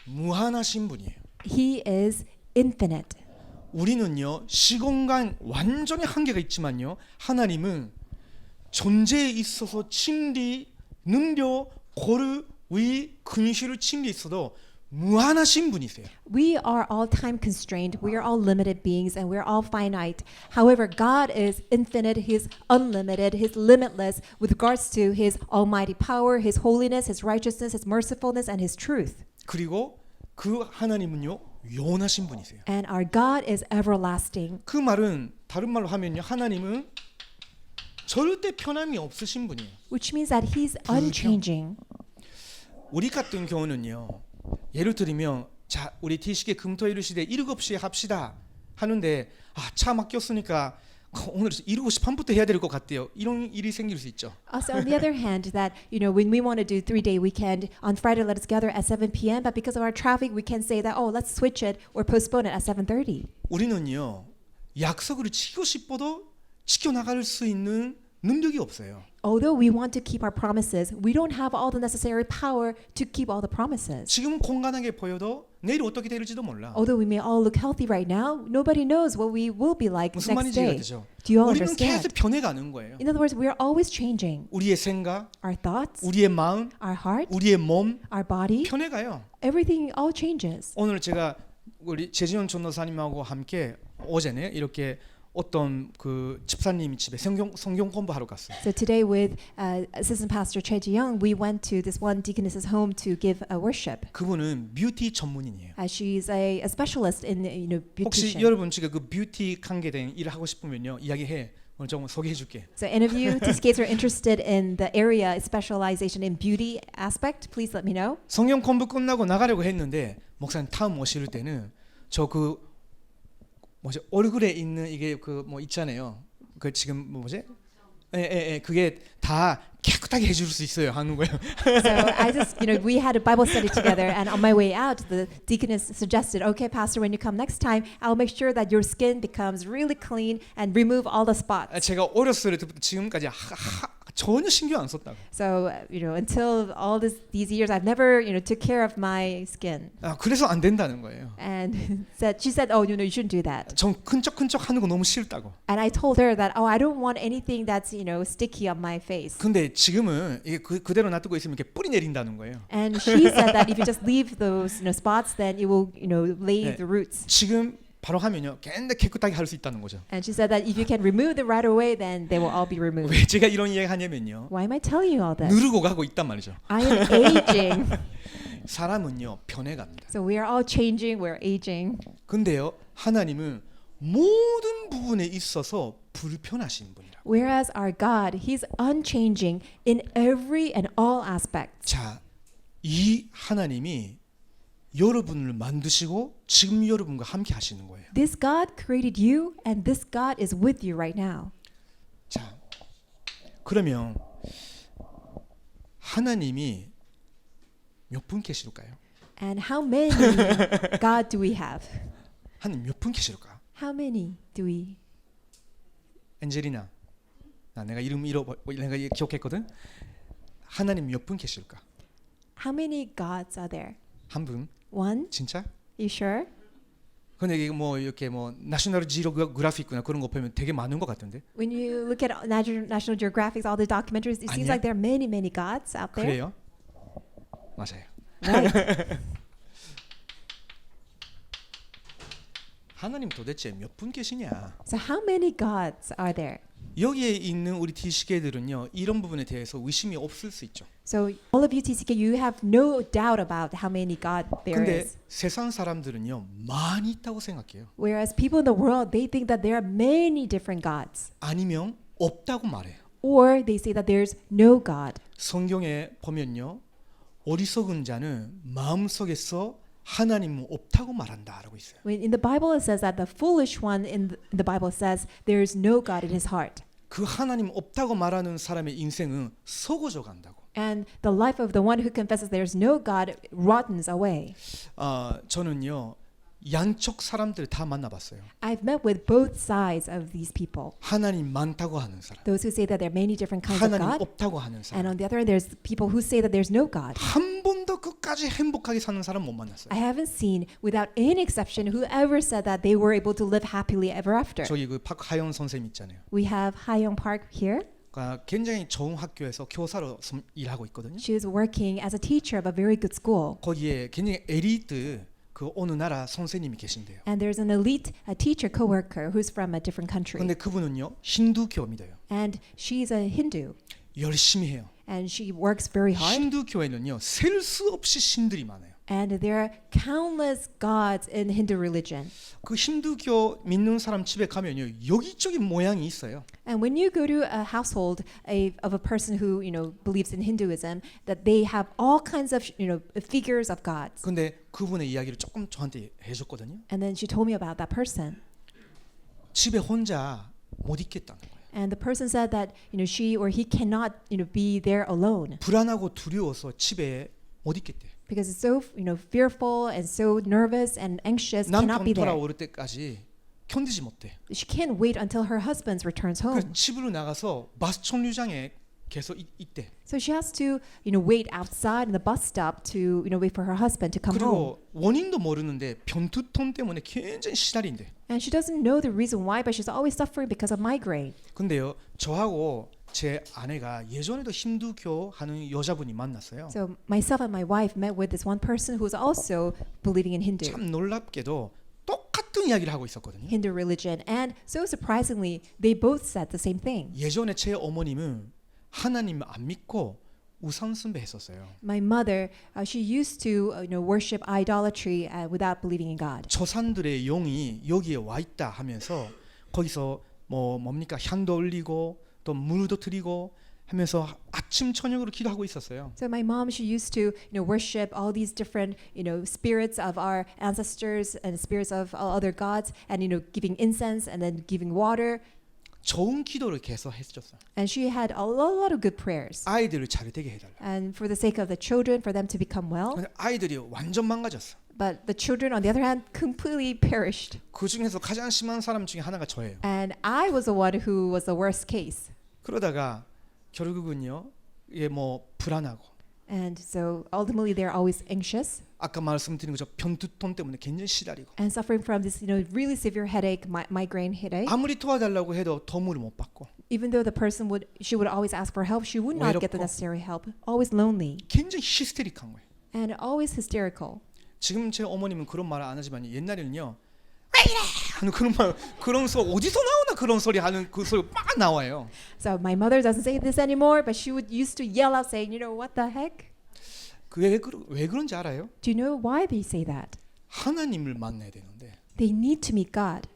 무한하신 분이에요. He is infinite. 우리는요, 시공간 완전히 한계가 있지만요, 하나님은 존재에 있어서 진리, 능력, 고를, 의, 근실을 진리에 있어도 무한하신 분이세요. We are all time constrained. We are all limited beings and we're all finite. However, God is infinite. He's unlimited. He's limitless with regards to His almighty power, His holiness, His righteousness, His mercifulness, and His truth. 그리고 그 하나님은요, 영원하신 분이세요. And our God is everlasting. 그 말은 다른 말로 하면요, 하나님은 절대 변함이 없으신 분이에요. Which means that He's unchanging. 우리 같은 경우는요, 예를 들면, 자, 우리 뒤시계 금토일 시대 7시에 합시다 하는데, 차 막혔으니까 오늘 7시 반부터 해야 될 것 같대요. 이런 일이 생길 수 있죠. Also, on the other hand, that when we want to do 3-day weekend on Friday, let us gather at 7 p.m. But because of our traffic, we can say that let's switch it or postpone it at 7:30. 우리는요, 약속을 지키고 싶어도 지켜 나갈 수 있는 능력이 없어요. Although we want to keep our promises, we don't have all the necessary power to keep all the promises. 지금은 건강하게 보여도 내일 어떻게 될지도 몰라. Although we may all look healthy right now, nobody knows what we will be like 무슨 next 말인지 day. 이해되죠? Do you all 우리는 understand? 계속 변해가는 거예요. In other words, we are always changing. 우리의 생각, Our thoughts, 우리의 마음, our heart, 우리의 몸 our body, 변해가요. everything all changes. 오늘 제가 우리 재지원 전도사님하고 함께 어제네 이렇게 어떤 그 집사님 집에 성경 공부하러 갔어요. So today with Assistant Pastor Choi Ji-young, we went to this one deaconess's home to give a worship. 그분은 뷰티 전문인이에요. She's a specialist in 혹시 beautician. 여러분 지금 그 뷰티 관계된 일을 하고 싶으면요, 이야기해. 오늘 좀 소개해줄게. So any of you TCKs are interested in the area specialization in beauty aspect, please let me know. 성경 공부 끝나고 나가려고 했는데 목사님 다음 오실 때는 저 그 뭐지 얼굴에 있는 이게 그 뭐 있잖아요. 그 지금 뭐지? 그게 다 깨끗하게 해줄 수 있어요 하는 거예요. So I just, we had a Bible study together, and on my way out, the deaconess suggested, "Okay, Pastor, when you come next time, I'll make sure that your skin becomes really clean and remove all the spots." 제가 어렸을 때부터 지금까지 전혀 신경 안 썼다고. So until all these years, I've never took care of my skin. 그래서 안 된다는 거예요. And she said, oh, you shouldn't do that. 전 끈적끈적 하는 거 너무 싫다고. And I told her that, I don't want anything that's sticky on my face. 근데 지금은 이게 그대로 놔두고 있으면 이렇게 뿌리 내린다는 거예요. And she said that if you just leave those spots, then it will lay 네. the roots. 지금 바로 하면요, 굉장히 깨끗하게 할 수 있다는 거죠. And she said that if you can remove them right away, then they will all be removed. 왜 제가 이런 이야기 하냐면요, Why am I telling you all this? 누르고 가고 있단 말이죠. I am aging. 사람은요 변해갑니다. So we are all changing, we're aging. 근데요 하나님은 모든 부분에 있어서 불편하신 분이라. Whereas our God, He's unchanging in every and all aspects. 자, 이 하나님이 여러분을 만드시고 지금 여러분과 함께 하시는 거예요. This God created you, and this God is with you right now. 자, 그러면 하나님이 몇 분 계실까요? And how many God do we have? 하나님 몇 분 계실까? How many do we? 엔젤리나, 내가 이름 내가 기억했거든. 하나님 몇 분 계실까? How many gods are there? 한 분? One? 진짜? You sure? 근데 이게 뭐 이렇게 뭐 나셔널 지오그래픽이나 그런 거 보면 되게 많은 것 같은데. When you look at National Geographic, all the documentaries, it seems 아니야? like there are many gods out there. 그래요? 맞아요. Right. 하나님 도대체 몇 분 계시냐? So how many gods are there? 여기에 있는 우리 디시계들은요 이런 부분에 대해서 의심이 없을 수 있죠. So all of you TCK, you have no doubt about how many God there 근데 is. 세상 사람들은요 많이 있다고 생각해요. Whereas people in the world, they think that there are many different gods. 아니면 없다고 말해요. Or they say that there's no God. 성경에 보면요 어리석은 자는 마음속에서 하나님은 없다고 말한다라고 있어요. When in the Bible it says that the foolish one in the Bible says there is no God in his heart. 그 하나님 없다고 말하는 사람의 인생은 썩어져 간다고. And the life of the one who confesses there is no God rottens away. 저는요 양쪽 사람들 다 만나봤어요. I've met with both sides of these people. 하나님 많다고 하는 사람, Those who say that there are many different kinds of 하나님 God. 없다고 하는 And 사람. on the other hand, there's people who say that there's no God. 한 번도 끝까지 행복하게 사는 사람 못 만났어요. I haven't seen, without any exception, who ever said that they were able to live happily ever after. 저기 그 박하영 선생님 있잖아요. We have Hayoung Park here. 그러니까 굉장히 좋은 학교에서 교사로 일하고 있거든요. She is working as a teacher of a very good school. 거기에 굉장히 엘리트 그 어느 나라 선생님이 계신데요. And there's an elite teacher co-worker who's from a different country. 근데 그분은요 힌두교 믿어요. And she's a Hindu. 열심히 해요. And she works very hard. 힌두교에는요 셀 수 없이 신들이 많아요. And there are countless gods in Hindu religion. 그 힌두교 믿는 사람 집에 가면요 여기저기 모양이 있어요. And when you go to a household of a person who believes in Hinduism, that they have all kinds of figures of gods. 근데 그분의 이야기를 조금 저한테 해줬거든요. And then she told me about that person. 집에 혼자 못 있겠다는 거예요. And the person said that she or he cannot be there alone 불안하고 두려워서 집에 못 있겠대. because it's so fearful and so nervous and anxious, cannot 남편 be there. 돌아올 때까지 견디지 못해. She can't wait until her husband returns 그래서 home. 집으로 나가서 버스 정류장에 계속 있대. So she has to wait outside in the bus stop to wait for her husband to come home. 그리고 원인도 모르는데 변두통 때문에 굉장히 시달린대. And she doesn't know the reason why, but she's always suffering because of migraine. 근데요 저하고 제 아내가 예전에도 힌두교 하는 여자분이 만났어요. So myself and my wife met with this one person who's also believing in Hindu 놀랍게도 똑같은 이야기를 하고 있었거든요. religion. And so surprisingly, they both said the same thing. 예전에 제 어머님은 하나님 안 믿고 우상 숭배했었어요. My mother, she used to worship idolatry without believing in God. 조상들의 영이 여기에 와 있다 하면서 거기서 뭡니까 향도 올리고 또 물도 드리고 하면서 아침 저녁으로 기도하고 있었어요. So my mom, she used to worship all these different spirits of our ancestors and spirits of all other gods, and giving incense and then giving water. 좋은 기도를 계속 해줬어요. And she had a lot of good prayers. 아이들을 잘 되게 해달라. And for the sake of the children, for them to become well. 근데 아이들이 완전 망가졌어. But the children, on the other hand, completely perished. 그 중에서 가장 심한 사람 중에 하나가 저예요. And I was the one who was the worst case. 그러다가 결국은요, 이게 뭐 불안하고 And so ultimately they're always anxious 아까 말씀드린 것처럼 변두통 때문에 굉장히 시달리고 and suffering from this, really severe headache, migraine headache. 아무리 도와달라고 해도 도움을 못 받고 Even though the person she would always ask for help, she would not get the 외롭고. necessary help. Always lonely 굉장히 히스테릭한 거예요. and always hysterical. 지금 제 어머님은 그런 말을 안 하지만 옛날에는요, 왜 이래 하는 그런 소리 어디서 나오나 그런 소리 하는 그 소리 막 나와요. So my mother doesn't say this anymore, but she would used to yell out saying, what the heck? 그게 왜 그런지 알아요? Do you know why they say that? 하나님을 만나야 되는데 They need to meet God,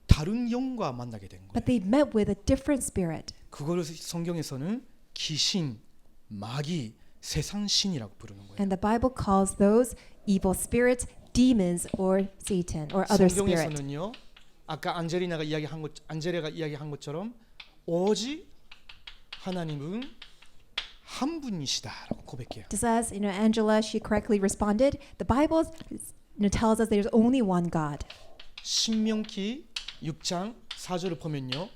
다른 영과 만나게 된 거예요. but they met with a different spirit. 그거를 성경에서는 귀신, 마귀, 세상 신이라고 부르는 거예요. And the Bible calls those evil spirits demons or Satan or other spirit. 성경에서는요, 아까 안젤레가 이야기한 것처럼 오직 하나님은 한 분이시다라고 고백해요. Just as Angela, she correctly responded. The Bible tells us there's only one God. 신명기 6장 4절을 보면요,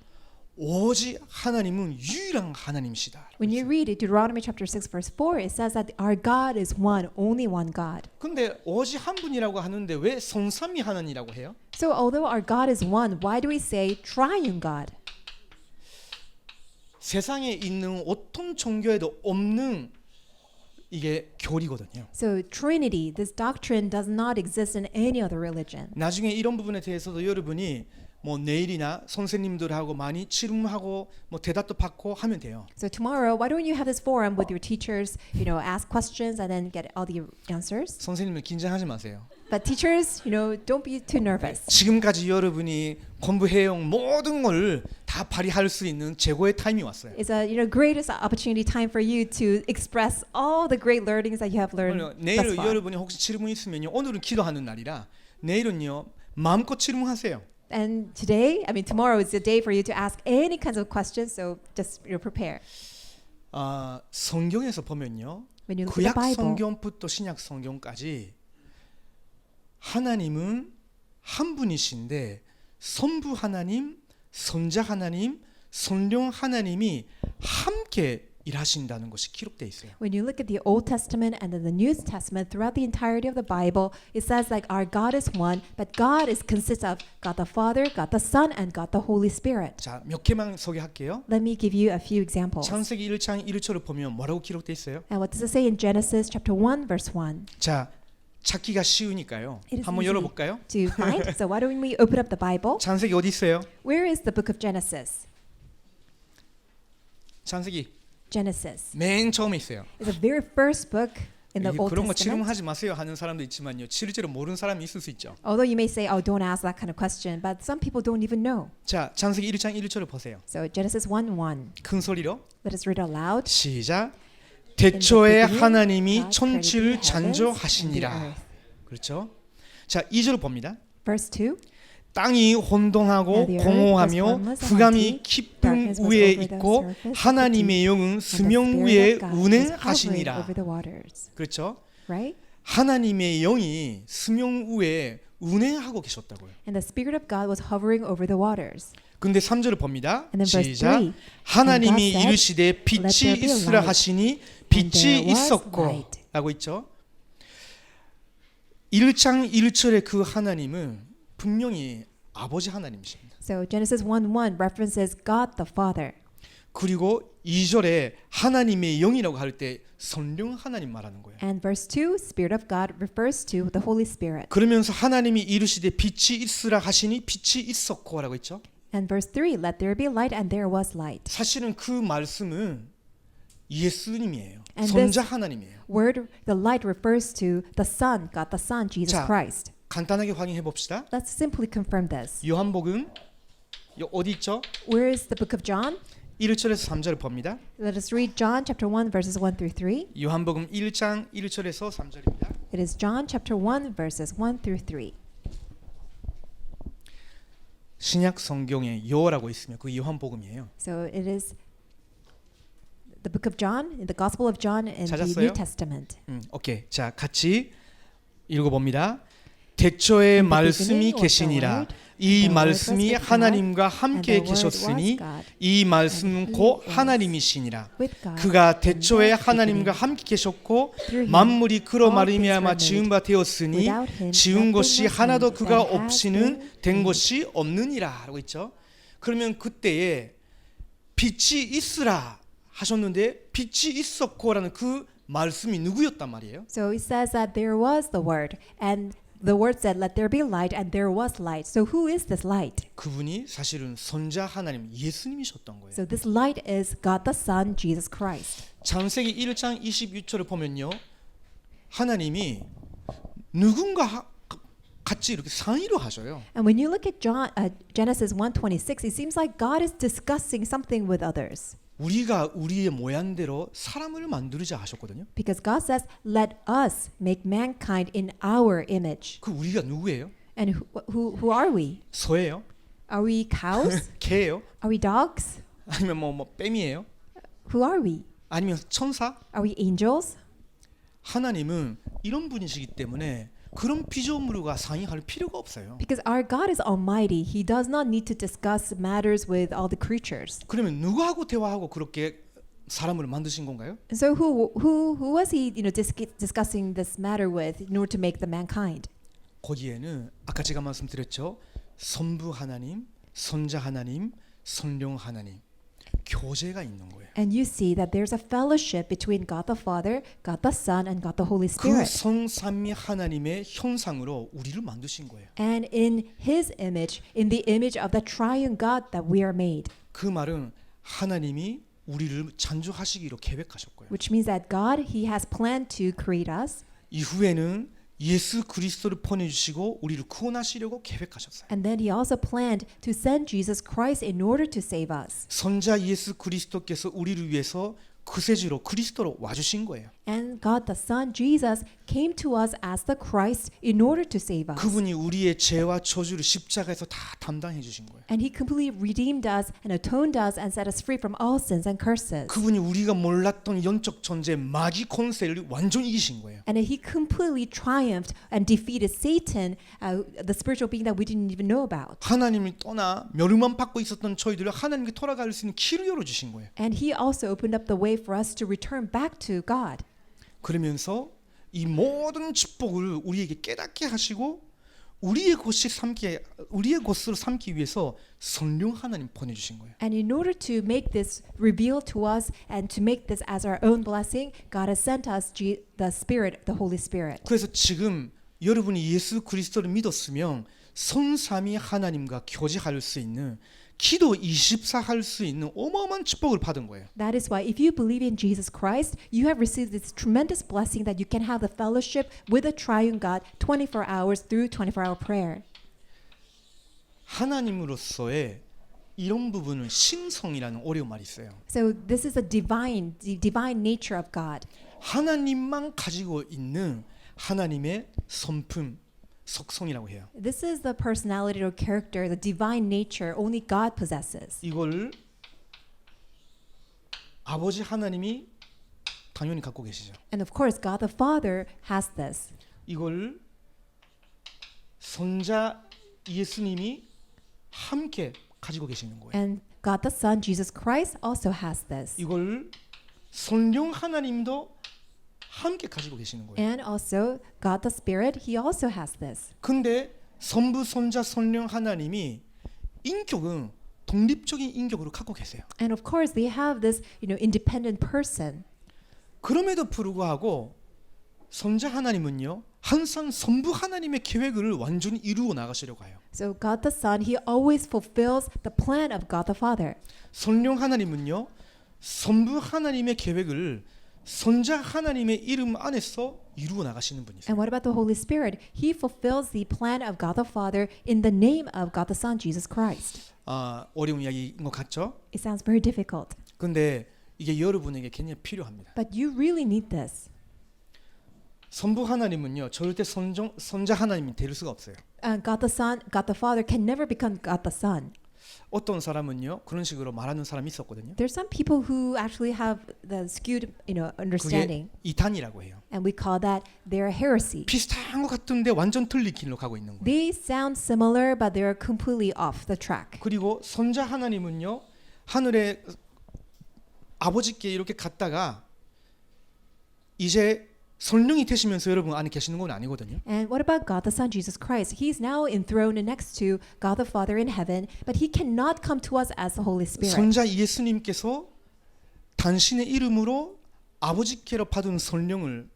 오직 하나님은 유일한 하나님이시다. When you read it, Deuteronomy chapter 6 verse 4, it says that our God is one, only one God. 근데 오직 한 분이라고 하는데 왜 성삼위 하나님이라고 해요? So although our God is one, why do we say triune God? 세상에 있는 어떤 종교에도 없는 이게 교리거든요. So Trinity, this doctrine does not exist in any other religion. 나중에 이런 부분에 대해서도 여러분이 뭐 내일이나 선생님들하고 많이 질문하고 뭐 대답도 받고 하면 돼요. So tomorrow, why don't you have this forum with your teachers, ask questions and then get all the answers? 선생님은 긴장하지 마세요. But teachers, don't be too nervous. 지금까지 여러분이 공부해온 모든 걸 다 발휘할 수 있는 최고의 타임이 왔어요. It's a greatest opportunity time for you to express all the great learnings that you have learned 내일 thus far. 여러분이 혹시 질문 있으면요, 오늘은 기도하는 날이라 내일은요 마음껏 질문하세요. And tomorrow is the day for you to ask any kinds of questions. So just prepare. 성경에서 보면요, When you look at 구약 the Bible, 성경부터 신약 성경까지 하나님은 한 분이신데 선부 하나님, 선자 하나님, 성령 하나님이 함께 일하신다는 것이 기록되어 있어요. when you look at the Old Testament and then the New Testament, throughout the entirety of the Bible, it says like our God is one, but God consists of God the Father, God the Son, and God the Holy Spirit. 자, 몇 개만 소개할게요. Let me give you a few examples. 창세기 1장 1절을 보면 뭐라고 기록되어 있어요? And what does it say in Genesis chapter 1 verse 1? 자, 찾기가 쉬우니까요. It is 한번 easy. 열어볼까요? To find. So why don't we open up the Bible? 창세기 어디 있어요? Where is the book of Genesis? 창세기 Genesis. 맨 처음에 있어요. It's the very first book in the 이게 Old 그런 거 Testament. 질문하지 마세요 하는 사람도 있지만요, 실제로 모르는 사람이 있을 수 있죠. Although you may say, oh, don't ask that kind of question, but some people don't even know. 자, 창세기 1장 1절을 보세요. So Genesis 1:1. 큰 소리로 Let us read aloud. 시작. 대초에 beginning, 하나님이 God 천지를 created the heavens and the 창조하시니라. earth. 그렇죠? 자, 2절 봅니다. Verse 2. 땅이 혼돈하고 And the earth was 공허하며 formless and 흑암이 empty. 깊은 Darkness was 위에 over the 있고 surface of the 하나님의 deep. 영은 And the 수명 Spirit 위에 of God was hovering 운행하시니라. over the waters. 그렇죠? Right? 하나님의 영이 수명 위에 운행하고 계셨다고요. And the Spirit of God was hovering over the waters. 근데 3절을 봅니다. And then verse 시작. 3. 하나님이 And God said, 이르시되 "Let 빛이 there be 있으라 light." 하시니 And 빛이 there was 있었고 light. 라고 있죠. 1장 1절의 그 하나님은 분명히 아버지 하나님이십니다. So Genesis 1:1 references God the Father. 그리고 2절에 하나님의 영이라고 할 때 성령 하나님 말하는 거예요. And verse 2, Spirit of God refers to the Holy Spirit. 그러면서 하나님이 이르시되 빛이 있으라 하시니 빛이 있었고라고 했죠. And verse 3, let there be light and there was light. 사실은 그 말씀은 예수님이에요. And 선자 하나님이에요. Word, the light refers to the Son, God the Son, Jesus 자, Christ. 간단하게 확인해 봅시다. Let's simply confirm this. 요한복음 어디 있죠? Where is the book of John? 1절에서 3절을 봅니다. Let us read John chapter 1 verses 1 through 3. 요한복음 1장 1절에서 3절입니다. It is John chapter 1 verses 1 through 3. 신약 성경에 요라고 있으면 그 요한복음이에요. So it is the book of John, in the Gospel of John in the 찾았어요? New Testament. 오케이. 자, 같이 읽어봅니다. 대초에 In the 말씀이 beginning was the 계시니라. Word, 이 and the Word 말씀이 was with God, 하나님과 and 함께 the Word was 계셨으니 God, 이 말씀은 and He 곧 is 하나님이시니라. with God 그가 in 대초에 the 하나님과 beginning. 함께 계셨고 Through him, 만물이 그로 all things 말미암아 were 지은 made. 바 되었으니 Without him, 지은 nothing 것이 was 하나도 made 그가 that has 없이는 been 된 made. 것이 없느니라 하고 있죠. 그러면 그때에 빛이 있으라 하셨는데 빛이 있었고라는 그 말씀이 누구였단 말이에요? So it says that there was the Word, and the Word said, "Let there be light," and there was light. So who is this light? 그분이 사실은 선자 하나님 예수님이셨던 거예요. So this light is God the Son, Jesus Christ. 창세기 1장 26절을 보면요. 하나님이 누군가 같이 이렇게 상의로 하셔요. And when you look at Genesis 1:26, it seems like God is discussing something with others. 우리가 우리의 모양대로 사람을 만들자 하셨거든요. Because God says, "Let us make mankind in our image." 그 우리가 누구예요? And who are we? 소예요? Are we cows? 개예요? Are we dogs? 아니면 뭐 뱀이에요? Who are we? 아니면 천사? Are we angels? 하나님은 이런 분이시기 때문에 그런 피조물과 상의할 필요가 없어요. Because our God is almighty. He does not need to discuss matters with all the creatures. 그러면 누구하고 대화하고 그렇게 사람을 만드신 건가요? And so who was he, discussing this matter with in order to make the mankind? 거기에는 아까 제가 말씀드렸죠. 선부 하나님, 선자 하나님, 성령 하나님 교제가 있는 거예요. And you see that there's a fellowship between God the Father, God the Son, and God the Holy 그 Spirit. 성삼위 하나님의 형상으로 우리를 만드신 거예요. And in His image, in the image of the triune God that we are made. 그 말은 하나님이 우리를 창조하시기로 계획하셨고요. Which means that God, He has planned to create us. 이후에는 예수 그리스도를 보내주시고 우리를 구원하시려고 계획하셨어요. And then He also planned to send Jesus Christ in order to save us. 선자 예수 그리스도께서 우리를 위해서 구세주로 그리스도로 와주신 거예요. And God the Son, Jesus, came to us as the Christ in order to save us. 그분이 우리의 죄와 저주를 십자가에서 다 담당해 주신 거예요. And He completely redeemed us and atoned us and set us free from all sins and curses. 그분이 우리가 몰랐던 영적 존재 마귀 권세를 완전히 이기신 거예요. And He completely triumphed and defeated Satan, the spiritual being that we didn't even know about. 하나님이 떠나 멸망 받고 있었던 저희들을 하나님께 돌아갈 수 있는 길을 열어주신 거예요. And He also opened up the way for us to return back to God. 그러면서 이 모든 축복을 우리에게 깨닫게 하시고 우리의 것으로 삼기 위해서 성령 하나님 보내주신 거예요. And in order to make this reveal to us and to make this as our own blessing, God has sent us the Spirit, the Holy Spirit. 그래서 지금 여러분이 예수 그리스도를 믿었으면 성삼위 하나님과 교제할 수 있는 기도 24 할 수 있는 어마어마한 축복을 받은 거예요. That is why if you believe in Jesus Christ, you have received this tremendous blessing that you can have the fellowship with the triune God 24 hours through 24-hour prayer. 하나님으로서의 이런 부분은 신성이라는 어려운 말이 있어요. So this is the divine nature of God. 하나님만 가지고 있는 하나님의 성품, 속성이라고 해요. This is the personality or character, the divine nature only God possesses. 이걸 아버지 하나님이 당연히 갖고 계시죠. And of course, God the Father has this. 이걸 선자 예수님이 함께 가지고 계시는 거예요. And God the Son, Jesus Christ, also has this. 이걸 성령 하나님도 함께 가지고 계시는 거예요. And also, God the Spirit, He also has this. 근데 성부, 성자, 성령 하나님이 인격은 독립적인 인격으로 갖고 계세요. And of course, they have this, independent person. 그럼에도 불구하고 성자 하나님은요, 항상 성부 하나님의 계획을 완전히 이루어 나가시려고 해요. So God the Son, He always fulfills the plan of God the Father. 성령 하나님은요, 성부 하나님의 계획을 선자 하나님의 이름 안에서 이루어 나가시는 분이세요. And what about the Holy Spirit? He fulfills the plan of God the Father in the name of God the Son, Jesus Christ. 어려운 이야기인 것 같죠? It sounds very difficult, 근데 이게 여러분에게 굉장히 필요합니다. but you really need this. 성부 하나님은요, 절대 선자 하나님이 될 수가 없어요. God the Son, God the Father can never become God the Son. 어떤 사람은요 그런 식으로 말하는 사람이 있었거든요. There's some people who actually have the skewed, understanding, 그게 이단이라고 해요. and we call that their heresy. 비슷한 것 같은데 완전 틀린 길로 가고 있는 거예요. They sound similar, but they're completely off the track. 그리고 선자 하나님은요 하늘에 아버지께 이렇게 갔다가 이제 성령이 되시면서 여러분 안에 계시는 건 아니거든요. And what about God the Son, Jesus Christ? He's now enthroned next to God the Father in heaven, but he cannot come to us as the Holy Spirit. 선자 예수님께서 당신의 이름으로 아버지께로 받은 성령을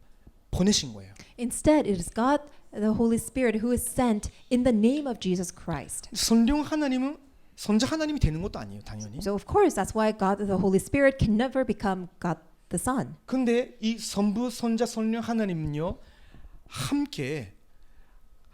보내신 거예요. Instead, it is God the Holy Spirit who is sent in the name of Jesus Christ. 성령 하나님은 선자 하나님이 되는 것도 아니에요, 당연히. So of course, that's why God the Holy Spirit can never become God the Son. 근데 이 성부, 선자, 성령 하나님은요 함께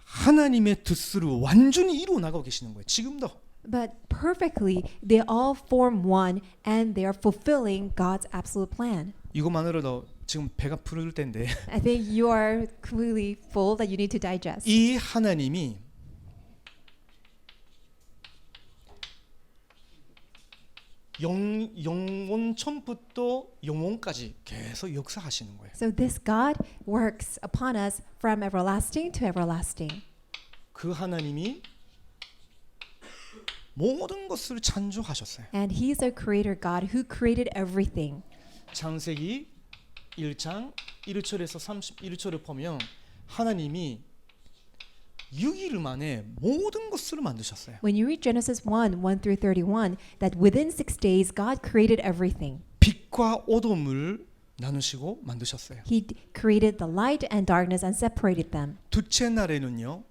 하나님의 뜻을 완전히 이루어 나가고 계시는 거예요. 지금도. But perfectly, they all form one, and they are fulfilling God's absolute plan. 이것만으로도 지금 배가 부를 텐데 I think you are completely full that you need to digest. 이 하나님이 영원 전부터 영원까지 계속 역사하시는 거예요. So this God works upon us from everlasting to everlasting. 그 하나님이 모든 것을 창조하셨어요. And He's a creator God who created everything. 창세기 1장 1절에서 31절을 보면 하나님이 6일 만에 모든 것을 만드셨어요. When you read Genesis 1, 1 through 31, that within 6 days God created everything. 빛과 어둠을 나누시고 만드셨어요. He created the light and darkness and separated them. 둘째 날에는요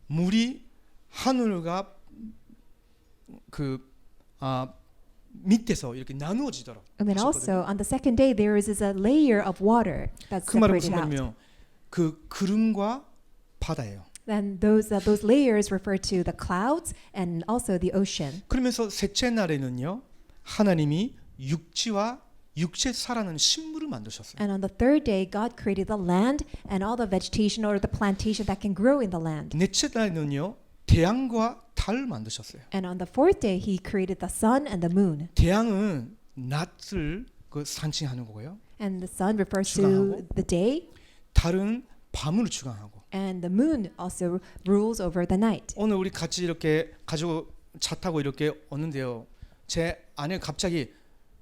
물이 하늘과 밑에서 이렇게 나누어지도록 And then 하셨거든요. also on the second day there is a layer of water that's 그 말은 separated 무슨 out. 말이냐면 그 구름과 바다예요. Then those layers refer to the clouds and also the ocean. 그러면서 셋째 날에는요 하나님이 육지와 육지에 살아는 식물을 만드셨어요. And on the third day God created the land and all the vegetation or the plantation that can grow in the land. 넷째 날에는요 태양과 달을 만드셨어요. And on the fourth day He created the sun and the moon. 태양은 낮을 상징하는 거고요. And the sun refers to 주관하고. the day, 달은 밤을 주관하고. and the moon also rules over the night. 오늘 우리 같이 이렇게 가지고 차 타고 이렇게 오는데요. 제 아내 갑자기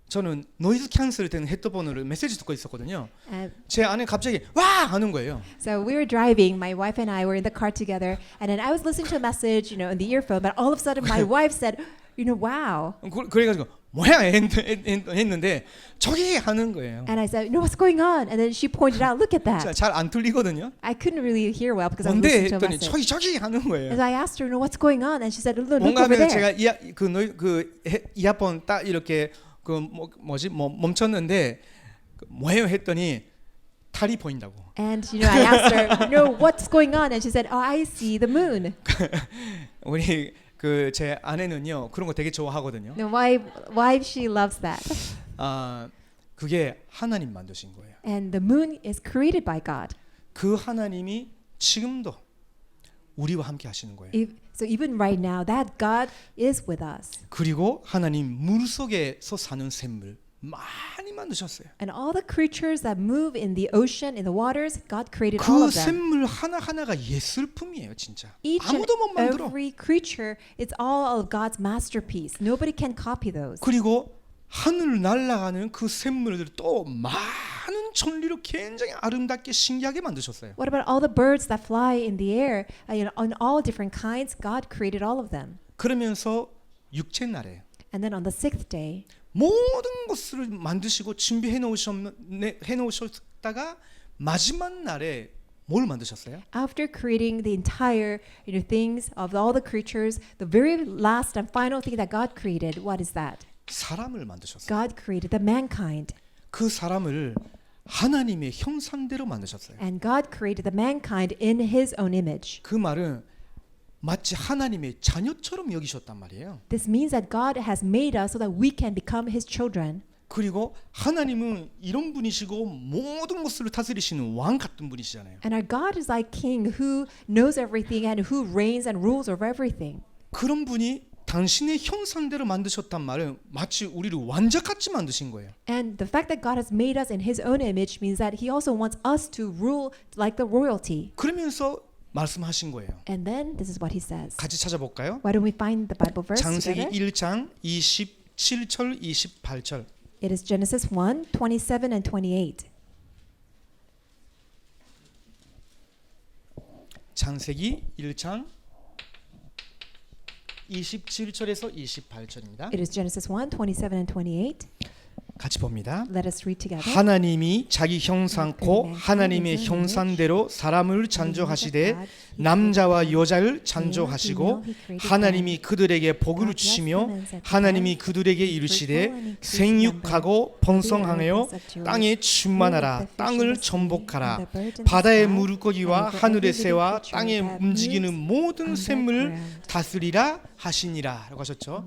저는 노이즈 캔슬 되는 헤드폰으로 메시지 듣고 있었거든요. 제 아내 갑자기 와 하는 거예요. So we were driving, my wife and I were in the car together, and then I was listening to a message, in the earphone, but all of a sudden my wife said, wow. 그래가지고 뭐야 했는데 저기 하는 거예요. And I said, what's going on? And then she pointed out, look at that. 잘 안 들리거든요. I couldn't really hear well because I was 뭔데 listening to a 했더니 message. 저기 하는 And 거예요. so I asked her, what's going on? And she said, look 뭔가 over 하면 there. 제가 이어폰 딱 이렇게 멈췄는데 뭐예요 했더니 달이 보인다고. And I asked her, what's going on? And she said, I see the moon. 우리 제 아내는요 그런 거 되게 좋아하거든요. And why she loves that? 그게 하나님 만드신 거예요. And the moon is created by God. 그 하나님이 지금도 우리와 함께 하시는 거예요. So even right now, that God is with us. 그리고 하나님 물 속에서 사는 샘물 많이 만드셨어요. And all the creatures that move in the ocean, in the waters, God created all 그 of them. 샘물 하나하나가 예술품이에요, 진짜. Each and 아무도 못 만들어. every creature, it's all of God's masterpiece. Nobody can copy those. 그리고 하늘 날아가는 그 샘물들 또 많은 천리로 굉장히 아름답게 신기하게 만드셨어요. What about all the birds that fly in the air? On all different kinds, God created all of them. 그러면서 육체 날에 And then on the sixth day, 모든 것을 만드시고 준비해 놓으셨다가 마지막 날에 뭘 만드셨어요? after creating the entire things of all the creatures, the very last and final thing that God created, what is that? 사람을 만드셨어요. God created the mankind. 그 사람을 하나님의 형상대로 만드셨어요. And God created the mankind in His own image. 그 말은 마치 하나님의 자녀처럼 여기셨단 말이에요. This means that God has made us so that we can become His children. 그리고 하나님은 이런 분이시고 모든 것을 다스리시는 왕 같은 분이시잖아요. And our God is like King who knows everything and who reigns and rules over everything. 그런 분이 당신의 형상대로 만드셨단 말은 마치 우리를 왕자같이 만드신 거예요. And the fact that God has made us in His own image means that He also wants us to rule like the royalty. 그러면서 말씀하신 거예요. And then this is what He says. 같이 찾아볼까요? Why don't we find the Bible verse 창세기 together? 1장 27절 28절. It is Genesis 1, 27 and 28. 창세기 1장 27절에서 28절입니다. It is Genesis 1, 27 and 28. 같이 봅니다. Let us read together. 하나님이 자기 형상코 하나님의 형상대로 사람을 창조하시되 남자와 여자를 창조하시고 하나님이 그들에게 복을 주시며 하나님이 그들에게 이르시되 생육하고 번성하여 땅에 충만하라 땅을 정복하라 바다의 물고기와 하늘의 새와 땅에 움직이는 모든 샘을 다스리라 하시니라 라고 하셨죠.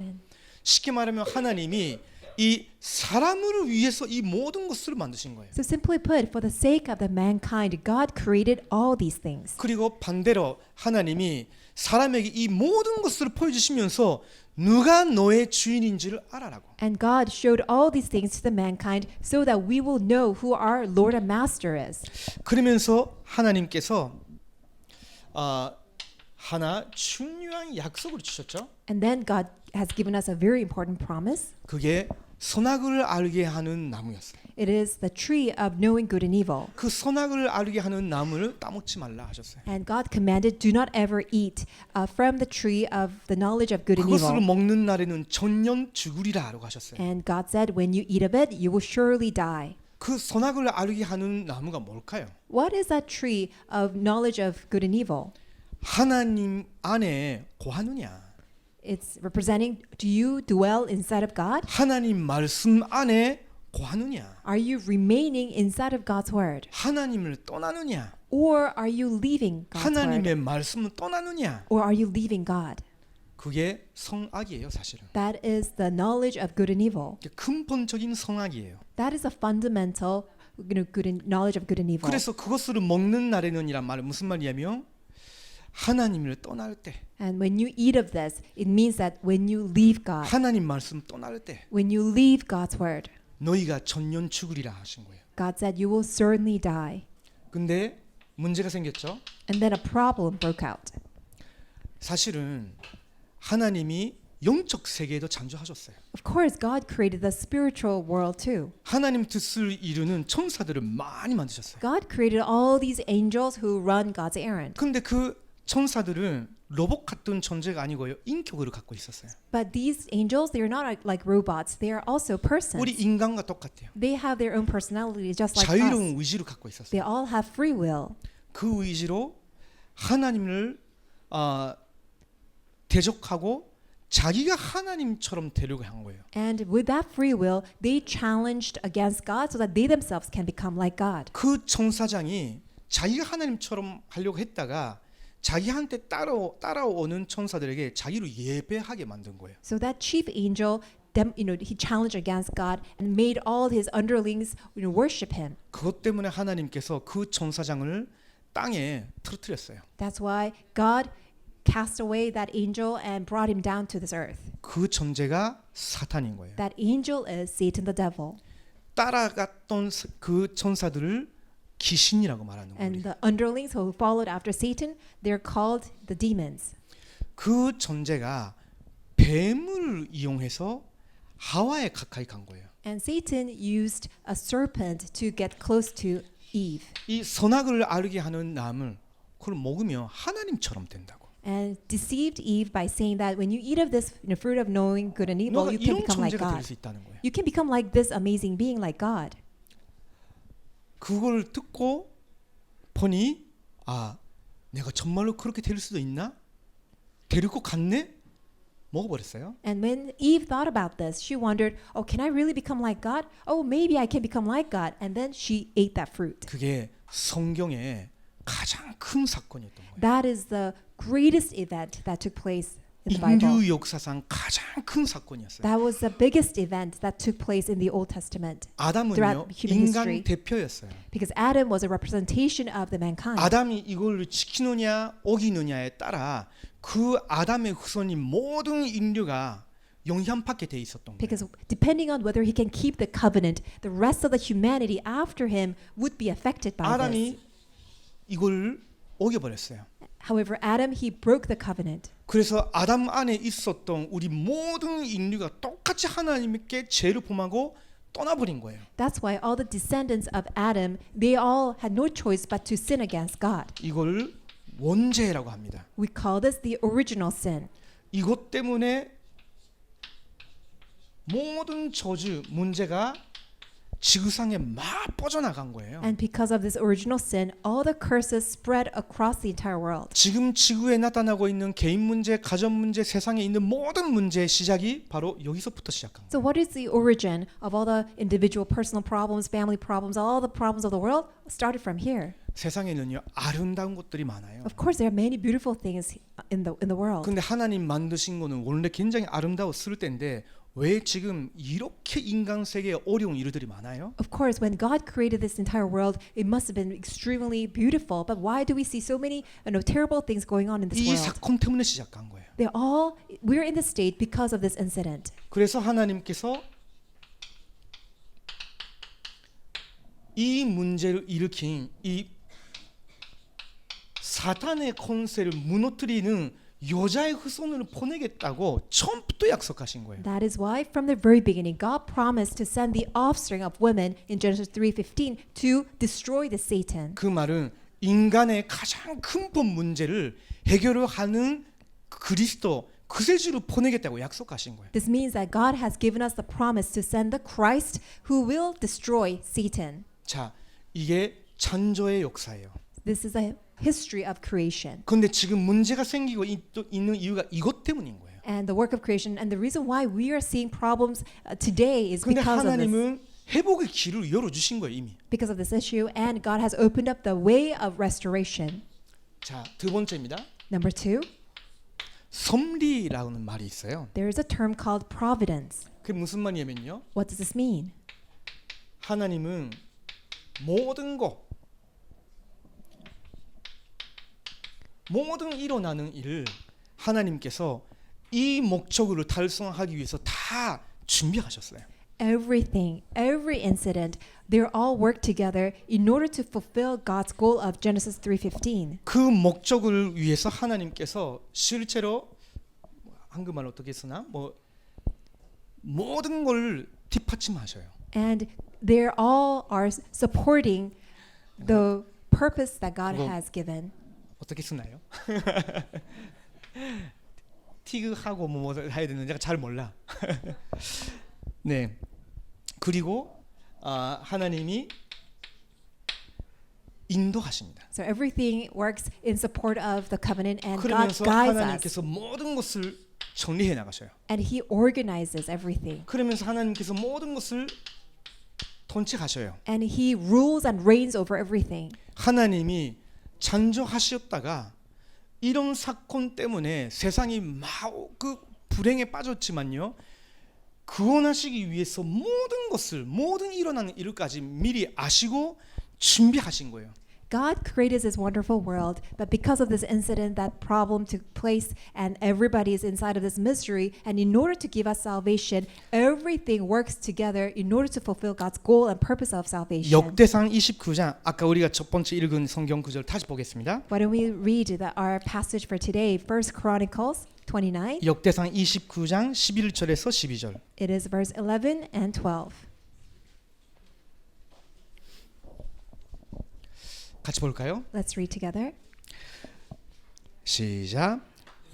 쉽게 말하면 하나님이 이 사람을 위해서 이 모든 것을 만드신 거예요. So simply put, for the sake of the mankind, God created all these things. 그리고 반대로 하나님이 사람에게 이 모든 것을 보여주시면서 누가 너의 주인인지를 알아라고. And God showed all these things to the mankind so that we will know who our Lord and Master is. 그러면서 하나님께서 하나 중요한 약속을 주셨죠. And then God has given us a very important promise. 그게 선악을 알게 하는 나무였어요. It is the tree of knowing good and evil. 그 선악을 알게 하는 나무를 따먹지 말라 하셨어요. And God commanded, do not ever eat from the tree of the knowledge of good and 그것을 evil. 먹는 날에는 전년 죽으리라고 하셨어요. And God said, when you eat of it, you will surely die. 그 선악을 알게 하는 나무가 뭘까요? What is that tree of knowledge of good and evil? 하나님 안에 거하느냐? It's representing, do you dwell inside of God? 하나님 말씀 안에 거하느냐? Are you remaining inside of God's word? 하나님을 떠나느냐? Or are you leaving God's word? 하나님의 말씀을 떠나느냐? Or are you leaving God? 그게 성악이에요, 사실은. That is the knowledge of good and evil. 근본적인 성악이에요. That is a fundamental good and knowledge of good and evil. 그래서 그것을 먹는 날에는이란 말은 무슨 말이냐면 하나님을 떠날 때, And when you eat of this, it means that when you leave God, 하나님 말씀 떠날 때 when you leave God's word, 너희가 전년 죽으리라 하신 거예요. God said you will certainly die. 근데 문제가 생겼죠. And then a problem broke out. 사실은 하나님이 영적 세계에도 창조하셨어요. Of course, God created the spiritual world too. 하나님 뜻을 이루는 천사들을 많이 만드셨어요. God created all these angels who run God's errand. 근데 그 천사들은 로봇 같은 존재가 아니고요. 인격을 갖고 있었어요. But these angels, they are not like robots. They are also persons. 우리 인간과 똑같아요. They have their own personalities just like 자유로운 us. 의지를 갖고 있었어요. They all have free will. 그 의지로 하나님을 대적하고 자기가 하나님처럼 되려고 한 거예요. And with that free will, they challenged against God so that they themselves can become like God. 그 천사장이 자기가 하나님처럼 하려고 했다가 자기한테 따라오는 천사들에게 자기를 예배하게 만든 거예요. So that chief angel, he challenged against God and made all his underlings worship him. 그것 때문에 하나님께서 그 천사장을 땅에 터뜨렸어요. That's why God cast away that angel and brought him down to this earth. 그 존재가 사탄인 거예요. That angel is Satan the devil. 따라갔던 그 천사들을 귀신이라고 말하는 And 거예요. the underlings who followed after Satan, they're called the demons. 그 존재가 뱀을 이용해서 하와에 가까이 간 거예요. And Satan used a serpent to get close to Eve. 이 선악을 알게 하는 나무를 그걸 먹으면 하나님처럼 된다고. And deceived Eve by saying that when you eat of this fruit of knowing good and evil, 너가 you can 이런 become like 존재가 될 God. 수 있다는 거예요. You can become like this amazing being like God. 그걸 듣고 보니 내가 정말로 그렇게 될 수도 있나? 데리고 갔네? 먹어버렸어요. And when Eve thought about this, she wondered, oh, can I really become like God? Oh, maybe I can become like God. And then she ate that fruit. 그게 성경의 가장 큰 사건이었던 거예요. That is the greatest event that took place in the Bible. 인류 역사상 가장 큰 사건이었어요. That was the biggest event that took place in the Old Testament. 아담은요 throughout human 인간 history. 대표였어요. Because Adam was a representation of the mankind. 아담이 이걸 지키느냐 어기느냐에 따라 그 아담의 후손인 모든 인류가 영향받게 돼 있었던 거예요. Because depending on whether he can keep the covenant, the rest of the humanity after him would be affected by this. 아담이 이걸 어겨버렸어요. However, Adam, he broke the covenant. 그래서 아담 안에 있었던 우리 모든 인류가 똑같이 하나님께 죄를 범하고 떠나버린 거예요. That's why all the descendants of Adam, they all had no choice but to sin against God. 이걸 원죄라고 합니다. We call this the original sin. 이것 때문에 모든 저주 문제가 지구상에 막 뻗어나간 거예요. And because of this original sin, all the curses spread across the entire world. 지금 지구에 나타나고 있는 개인 문제, 가정 문제, 세상에 있는 모든 문제의 시작이 바로 여기서부터 시작한 거예요. So what is the origin of all the individual personal problems, family problems, all the problems of the world? Started from here. 세상에는요 아름다운 것들이 많아요. Of course, there are many beautiful things in the world. 근데 하나님 만드신 거는 원래 굉장히 아름다웠을 텐데 왜 지금 이렇게 인간 세계에 어려운 일들이 많아요? Of course, when God created this entire world, it must have been extremely beautiful. But why do we see so many terrible things going on in this 이 world? 사건 때문에 시작한 거예요. We're in this state because of this incident. 그래서 하나님께서 이 문제를 일으킨 이 사탄의 권세를 무너뜨리는 여자의 후손을 보내겠다고 처음부터 약속하신 거예요. That is why from the very beginning God promised to send the offspring of women in Genesis 3:15 to destroy the Satan. 그 말은 인간의 가장 근본 문제를 해결하는 그리스도 그세주를 보내겠다고 약속하신 거예요. This means that God has given us the promise to send the Christ who will destroy Satan. 자, 이게 창조의 역사예요. This is a history of creation. 근데 지금 문제가 생기고 있는 이유가 이것 때문인 거예요. And the work of creation and the reason why we are seeing problems today is 근데 because of this. 하나님은 회복의 길을 열어 주신 거예요, 이미. Because of this issue, and God has opened up the way of restoration. 자, 두 번째입니다. Number 2, 섭리라는 말이 있어요. there is a term called providence. 그게 무슨 말이냐면요. What does this mean? 하나님은 모든 일어나는 일을 하나님께서 이 목적을 달성하기 위해서 다 준비하셨어요. Everything, every incident, they're all work together in order to fulfill God's goal of Genesis 3:15. 그 목적을 위해서 하나님께서 실제로 한국말 어떻게 쓰나? 모든 걸 뒷받침하셔요. And they all are supporting the purpose that God 그거- has given. 어떻게 쓰나요? 티그하고 뭐 해야 되는지 제가 잘 몰라. 네. 그리고 하나님이 인도하십니다. So everything works in support of the covenant and God 그러면서 guides us. 하나님께서 모든 것을 정리해 나가셔요. And he organizes everything. 그러면서 하나님께서 모든 것을 통치하셔요. And he rules and reigns over everything. 하나님이 창조하셨다가 이런 사건 때문에 세상이 막 그 불행에 빠졌지만요. 구원하시기 위해서 모든 일어나는 일까지 미리 아시고 준비하신 거예요. God created this wonderful world, but because of this incident, that problem took place, and everybody is inside of this misery. And in order to give us salvation, everything works together in order to fulfill God's goal and purpose of salvation. 역대상 29장 아까 우리가 첫 번째 읽은 성경 구절 다시 보겠습니다. Why don't we read our passage for today, 1 Chronicles 29. 역대상 29장 11절에서 12절. It is verse 11 and 12. 같이 볼까요? Let's read together. 시작.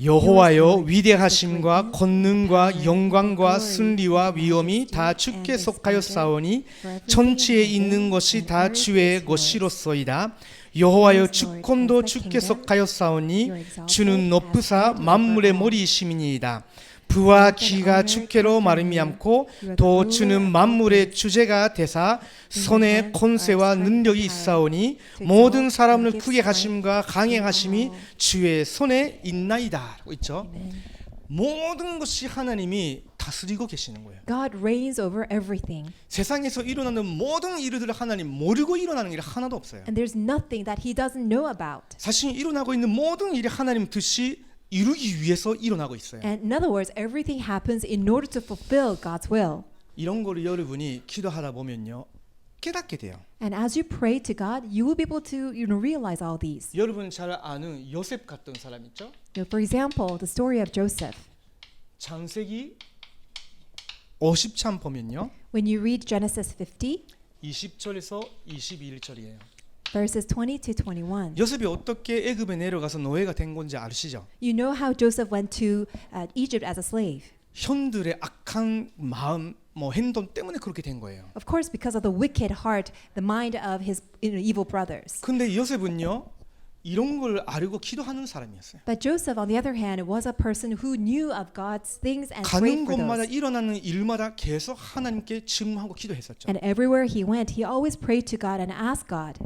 여호와여 위대하심과 권능과 영광과 승리와 위엄이 다 주께 속하였사오니 천지에 있는 것이 다 주의 것이로소이다. 여호와여 주권도 주께 속하였사오니 주는 높으사 만물의 머리이심이니이다. 부와 기가 주께로 말미암고 또 주는 만물의 주제가 되사 손에 권세와 능력이 있사오니 모든 사람을 크게 하심과 강행하심이 주의 손에 있나이다. 라고 있죠. 모든 것이 하나님이 다스리고 계시는 거예요. God reigns over everything. 세상에서 일어나는 모든 일들을 하나님 모르고 일어나는 일 하나도 없어요. And there's nothing that he doesn't know about. 사실 일어나고 있는 모든 일이 하나님 뜻이 이루기 위해서 일어나고 있어요. And in other words, everything happens in order to fulfill God's will. 이런 거를 여러분이 기도하다 보면요. 깨닫게 돼요. And as you pray to God, you will be able to realize all these. 여러분 잘 아는 요셉 같은 사람 있죠? For example, the story of Joseph. 창세기 50장 보면요. When you read Genesis 50, 20절에서 21절이에요. verses 20 to 21, 요셉이 어떻게 애굽에 내려가서 노예가 된 건지 아시죠? you know how Joseph went to Egypt as a slave. 형들의 악한 마음, 행동 때문에 그렇게 된 거예요. Of course, because of the wicked heart, the mind of his evil brothers. 근데 요셉은요. 이런 걸 알고 기도하는 사람이었어요. But Joseph, on the other hand, was a person who knew of God's things and 가는 prayed for 곳마다 those. 일어나는 일마다 계속 하나님께 질문하고 기도했었죠. And everywhere he went, he always prayed to God and asked God.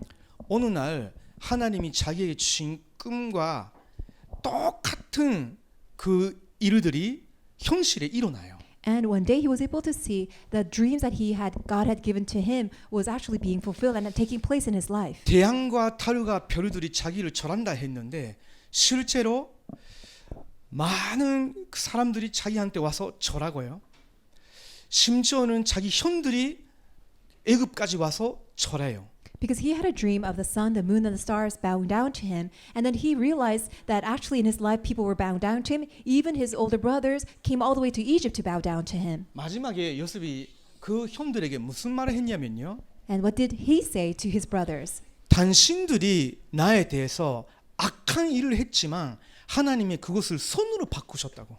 어느 날 하나님이 자기에게 주신 꿈과 똑같은 그 일들이 현실에 일어나요. And one day he was able to see the dreams that God had given to him was actually being fulfilled and taking place in his life. 태양과 달과 별들이 자기를 절한다 했는데 실제로 많은 사람들이 자기한테 와서 절하고요. 심지어는 자기 형들이 애굽까지 와서 절해요. Because he had a dream of the sun, the moon, and the stars bowing down to him. And then he realized that actually in his life people were bowing down to him. Even his older brothers came all the way to Egypt to bow down to him. 마지막에 요셉이 그 형들에게 무슨 말을 했냐면요. And what did he say to his brothers? 당신들이 나에 대해서 악한 일을 했지만 하나님이 그것을 선으로 바꾸셨다고.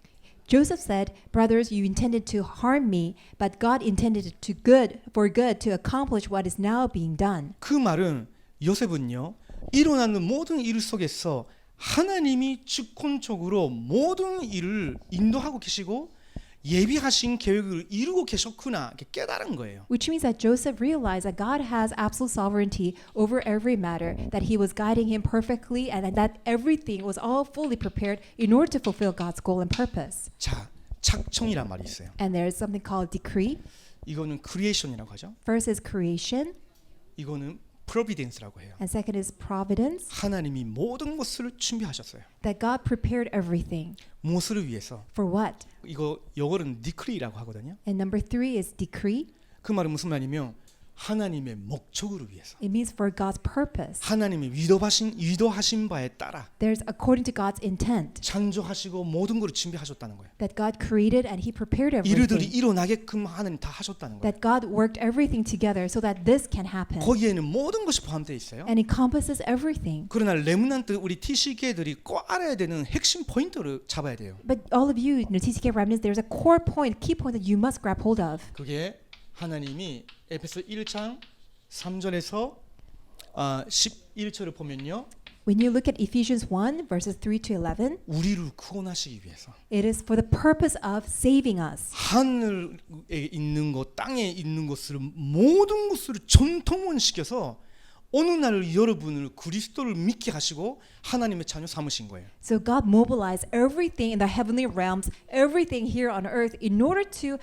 Joseph said, "Brothers, you intended to harm me, but God intended it for good to accomplish what is now being done." 그 말은 요셉은요. 일어나는 모든 일 속에서 하나님이 주권적으로 모든 일을 인도하고 계시고 예비하신 계획을 이루고 계셨구나 이렇게 깨달은 거예요. Which means that Joseph realized that God has absolute sovereignty over every matter, that he was guiding him perfectly, and that everything was all fully prepared in order to fulfill God's goal and purpose. 자, 착청이란 말이 있어요. And there's something called decree. 이거는 크리에이션이라고 하죠. First is creation, 이거는 프로비덴스라고 해요. and second is providence, 하나님이 모든 것을 준비하셨어요. that God prepared everything. 무엇을 위해서? For what? 이거 영어로는 디크리라고 하거든요. And number 3 is decree. 그 말은 무슨 말이냐면 하나님의 목적을 위해서. It means for God's purpose. 하나님이 위도하신 바에 따라 There's according to God's intent, 창조하시고 모든 것을 준비하셨다는 거예요. that God created and he prepared 이들이 everything. 일어나게끔 하나님 다 하셨다는 거예요. That God worked everything together so that this can happen. 거기에는 모든 것이 포함되어 있어요. And encompasses everything. 그러나 레므넌트 우리 TC계들이 꼭 알아야 되는 핵심 포인트를 잡아야 돼요. But all of you, TCK remnants, there's a core point, key point that you must grab hold of. 그게 하나님이 에베소 1장 3절에서 11절을 보면요. When you look at Ephesians 1, verses 3 to 11, 우리를 구원하시기 위해서 it is for the purpose of saving us. 하늘에 있는 것, 땅에 있는 것을 모든 것을 전통원시켜서 어느 날 여러분을 그리스도를 믿게 하시고 하나님의 자녀 삼으신 거예요. So God mobilized everything in the heavenly realms, everything here on earth, in order to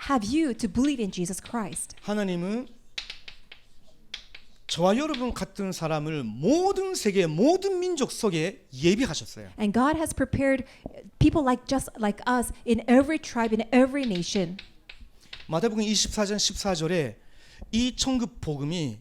have you to believe in Jesus Christ. 하나님은 저와 여러분 같은 사람을 모든 세계 모든 민족 속에 예비하셨어요. And God has prepared people just like us in every tribe, in every nation. 마태복음 24장 14절에 이 천국 복음이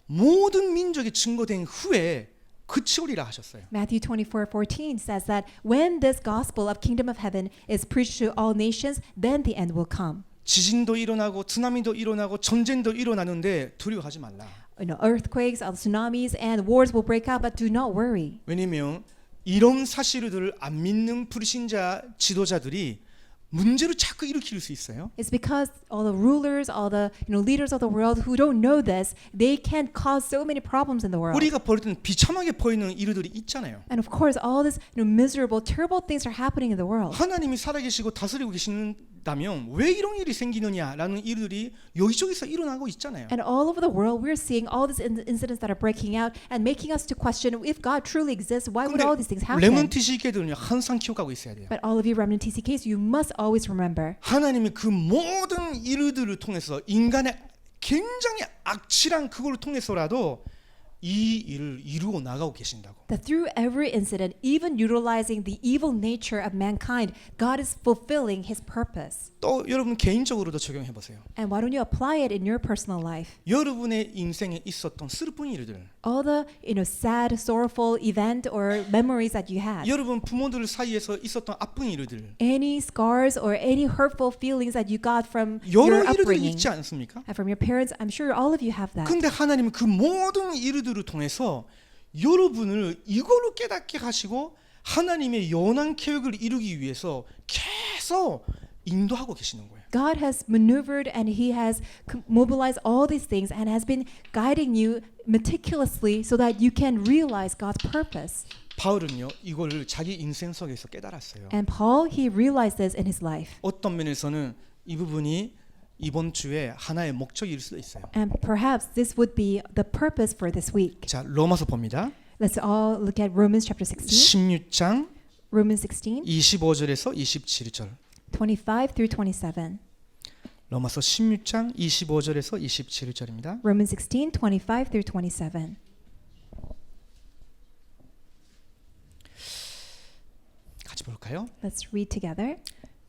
모든 민족에 증거된 후에 그치오리라 하셨어요. Matthew 24:14 says that when this gospel of kingdom of heaven is preached to all nations, then the end will come. 지진도 일어나고 쓰나미도 일어나고 전쟁도 일어나는데 두려워하지 말라. Earthquakes, tsunamis, and wars will break out, but do not worry. 왜냐면 이런 사실들을 안 믿는 불신자 지도자들이 문제를 자꾸 일으킬 수 있어요. It's because all the rulers, all the leaders of the world who don't know this, they can cause so many problems in the world. 우리가 볼 때는 비참하게 보이는 일들이 있잖아요. And of course, all these miserable, terrible things are happening in the world. 하나님이 살아계시고 다스리고 계신다면 왜 이런 일이 생기느냐라는 일들이 여기저기서 일어나고 있잖아요. And all over the world, we're seeing all these incidents that are breaking out and making us to question if God truly exists. Why would all these things happen? 레몬티 시계들은요 항상 기억하고 있어야 돼요. But all of you remnant TCKs, you must always remember 하나님이 그 모든 일들을 통해서 인간의 굉장히 악취란 그걸 통해서라도 이 일을 이루어 나가고 계신다고. That through every incident, even utilizing the evil nature of mankind, God is fulfilling his purpose. 또 여러분 개인적으로도 적용해 보세요. And why don't you apply it in your personal life? 여러분의 인생에 있었던 슬픈 일들, All the sad, sorrowful event or memories that you had. 여러분 부모들 사이에서 있었던 아픈 일들, Any scars or any hurtful feelings that you got from 여러 your 일들이 upbringing. 있지 않습니까? And from your parents, I'm sure all of you have that. 근데 하나님은 그 모든 일들을 통해서 여러분을 이걸로 깨닫게 하시고 하나님의 영원한 계획을 이루기 위해서 계속 인도하고 계시는 거예요. God has maneuvered and he has mobilized all these things and has been guiding you meticulously so that you can realize God's purpose. 바울은요 이걸 자기 인생 속에서 깨달았어요. And Paul, he realized this in his life. 어떤 면에서는 이 부분이 이번 주에 하나의 목적일 수도 있어요. And perhaps this would be the purpose for this week. 자, 로마서 봅니다. Let's all look at Romans chapter 16. 16장 Romans 16, 25절에서 27절. 25 through 27. 로마서 16장 25절에서 27절입니다. Romans 16, 25 through 27. 같이 볼까요? Let's read together.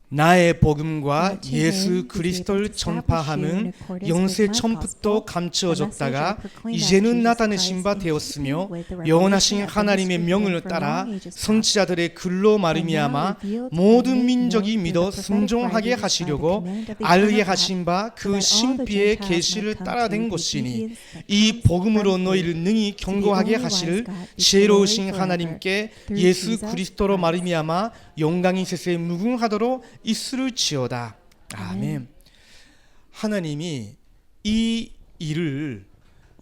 나의 복음과 예수 그리스도를 전파함은 영세 처음부터 감추어졌다가 이제는 나타내신 바 되었으며 영원하신 하나님의 명을 따라 선지자들의 글로 말미암아 모든 민족이 믿어 순종하게 하시려고 알게 하신 바 그 신비의 계시를 따라된 것이니 이 복음으로 너희를 능히 경고하게 하시를 지혜로우신 하나님께 예수 그리스도로 말미암아 영광이 세세에 무궁하도록 있을지어다. 아멘. 하나님이 이 일을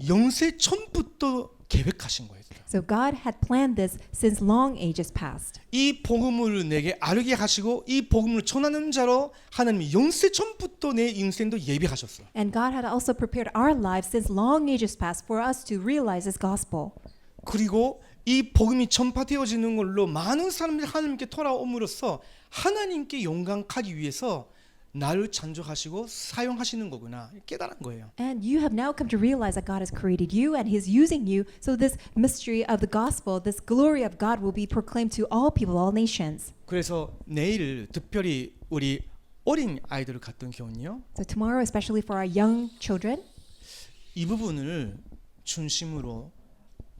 영세 전부터 계획하신 거예요. So God had planned this since long ages past. 이 복음을 내게 알게 하시고 이 복음을 전하는 자로 하나님이 영세 전부터 내 인생도 예비하셨어. And God had also prepared our lives since long ages past for us to realize this gospel. 그리고 이 복음이 전파되어지는 걸로 많은 사람들이 하나님께 돌아옴으로써 하나님께 영광하기 위해서 나를 창조하시고 사용하시는 거구나 깨달은 거예요. And you have now come to realize that God has created you and He's using you. So this mystery of the gospel, this glory of God will be proclaimed to all people, all nations. 그래서 내일 특별히 우리 어린 아이들 같은 경우는요. So tomorrow, especially for our young children, 이 부분을 중심으로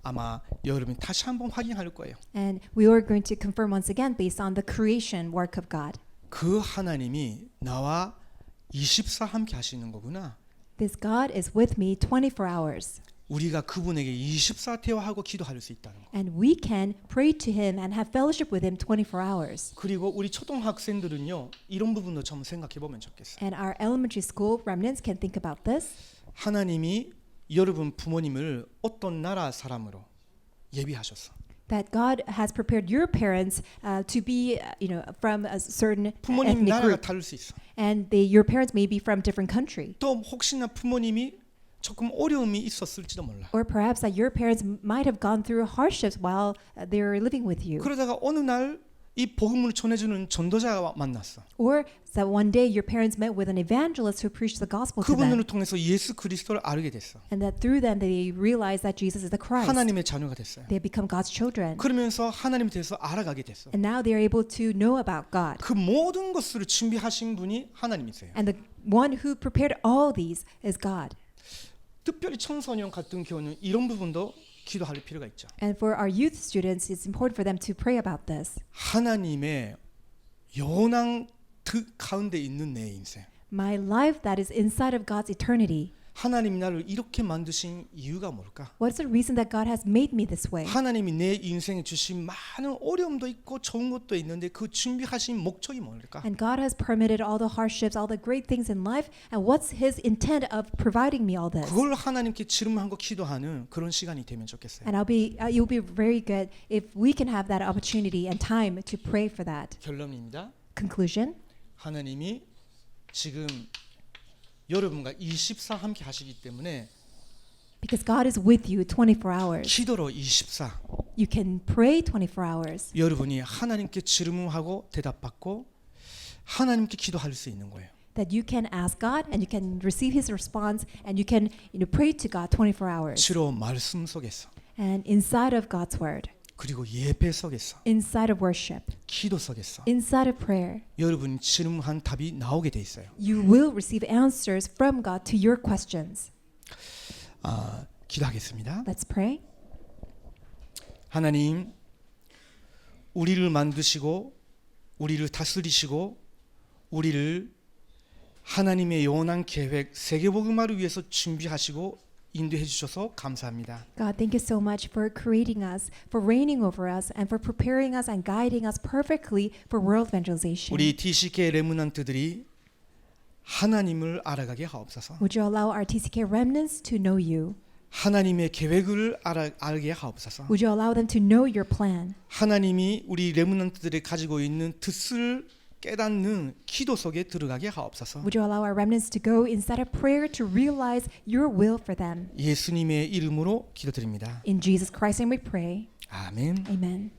아마 여러분이 다시 한번 확인할 거예요. and we are going to confirm once again based on the creation work of God. 그 하나님이 나와 24 함께 하시는 거구나. This God is with me 24 hours. 우리가 그분에게 24 대화하고 기도할 수 있다는 거. And we can pray to Him and have fellowship with Him 24 hours. 그리고 우리 초등학생들은요. 이런 부분도 좀 생각해 보면 좋겠어요. And our elementary school remnants can think about this. 하나님이 여러분 부모님을 어떤 나라 사람으로 예비하셨어. That God has prepared your parents to be, from a certain 부모님 ethnic 나라가 group, 다를 수 있어. and your parents may be from different country, 또 혹시나 부모님이 조금 어려움이 있었을지도 몰라. or perhaps that your parents might have gone through hardships while they were living with you, 그러다가 어느 날 이 복음을 전해주는 전도자가 만났어. or that one day your parents met with an evangelist who preached the gospel to them, 그분을 통해서 예수 그리스도를 알게 됐어. and that through them they realized that Jesus is the Christ. 하나님의 자녀가 됐어요. They become God's children, 그러면서 하나님에 대해서 알아가게 됐어. and now they are able to know about God. 그 모든 것을 준비하신 분이 하나님이세요. And the one who prepared all these is God. 특별히 청소년 같은 경우는 이런 부분도 기도할 필요가 있죠. And for our youth students, it's important for them to pray about this. 하나님의 영원한 뜻 가운데 있는 내 인생. My life that is inside of God's eternity. 하나님이 나를 이렇게 만드신 이유가 뭘까? What is the reason that God has made me this way? 하나님이 내 인생에 주신 많은 어려움도 있고 좋은 것도 있는데 그 준비하신 목적이 뭘까? And God has permitted all the hardships, all the great things in life. And what's His intent of providing me all this? 그걸 하나님께 질문하고 기도하는 그런 시간이 되면 좋겠어요. And it'll be very good if we can have that opportunity and time to pray for that. 결론입니다. Conclusion. 하나님이 지금 여러분과 24 함께 하시기 때문에 Because God is with you 24 hours. 기도로 24. You can pray 24 hours. 여러분이 하나님께 질문하고 대답받고 하나님께 기도할 수 있는 거예요. that you can ask God and you can receive His response and you can pray to God 24 hours. 주로 말씀 속에서 And inside of God's word, 그리고 예배 속에서 inside of worship, 기도 속에서 inside of prayer, 여러분이 질문한 답이 나오게 돼 있어요. you will receive answers from God to your questions. 기도하겠습니다. Let's pray. 하나님, 우리를 만드시고 우리를 다스리시고 우리를 하나님의 영원한 계획 세계복음화를 위해서 준비하시고 인도해 주셔서 감사합니다. God, thank you so much for creating us, for reigning over us, and for preparing us and guiding us perfectly for world evangelization. 우리 TCK 레므넌트들이 하나님을 알아가게 하옵소서. Would you allow our TCK remnants to know you? 하나님의 계획을 알게 하옵소서. Would you allow them to know your plan? 하나님이 우리 레므넌트들이 가지고 있는 뜻을 깨닫는 기도 속에 들어가게 하옵소서. Would you allow our remnants to go inside of prayer to realize your will for them? 예수님의 이름으로 기도드립니다. In Jesus Christ's name we pray. 아멘. Amen.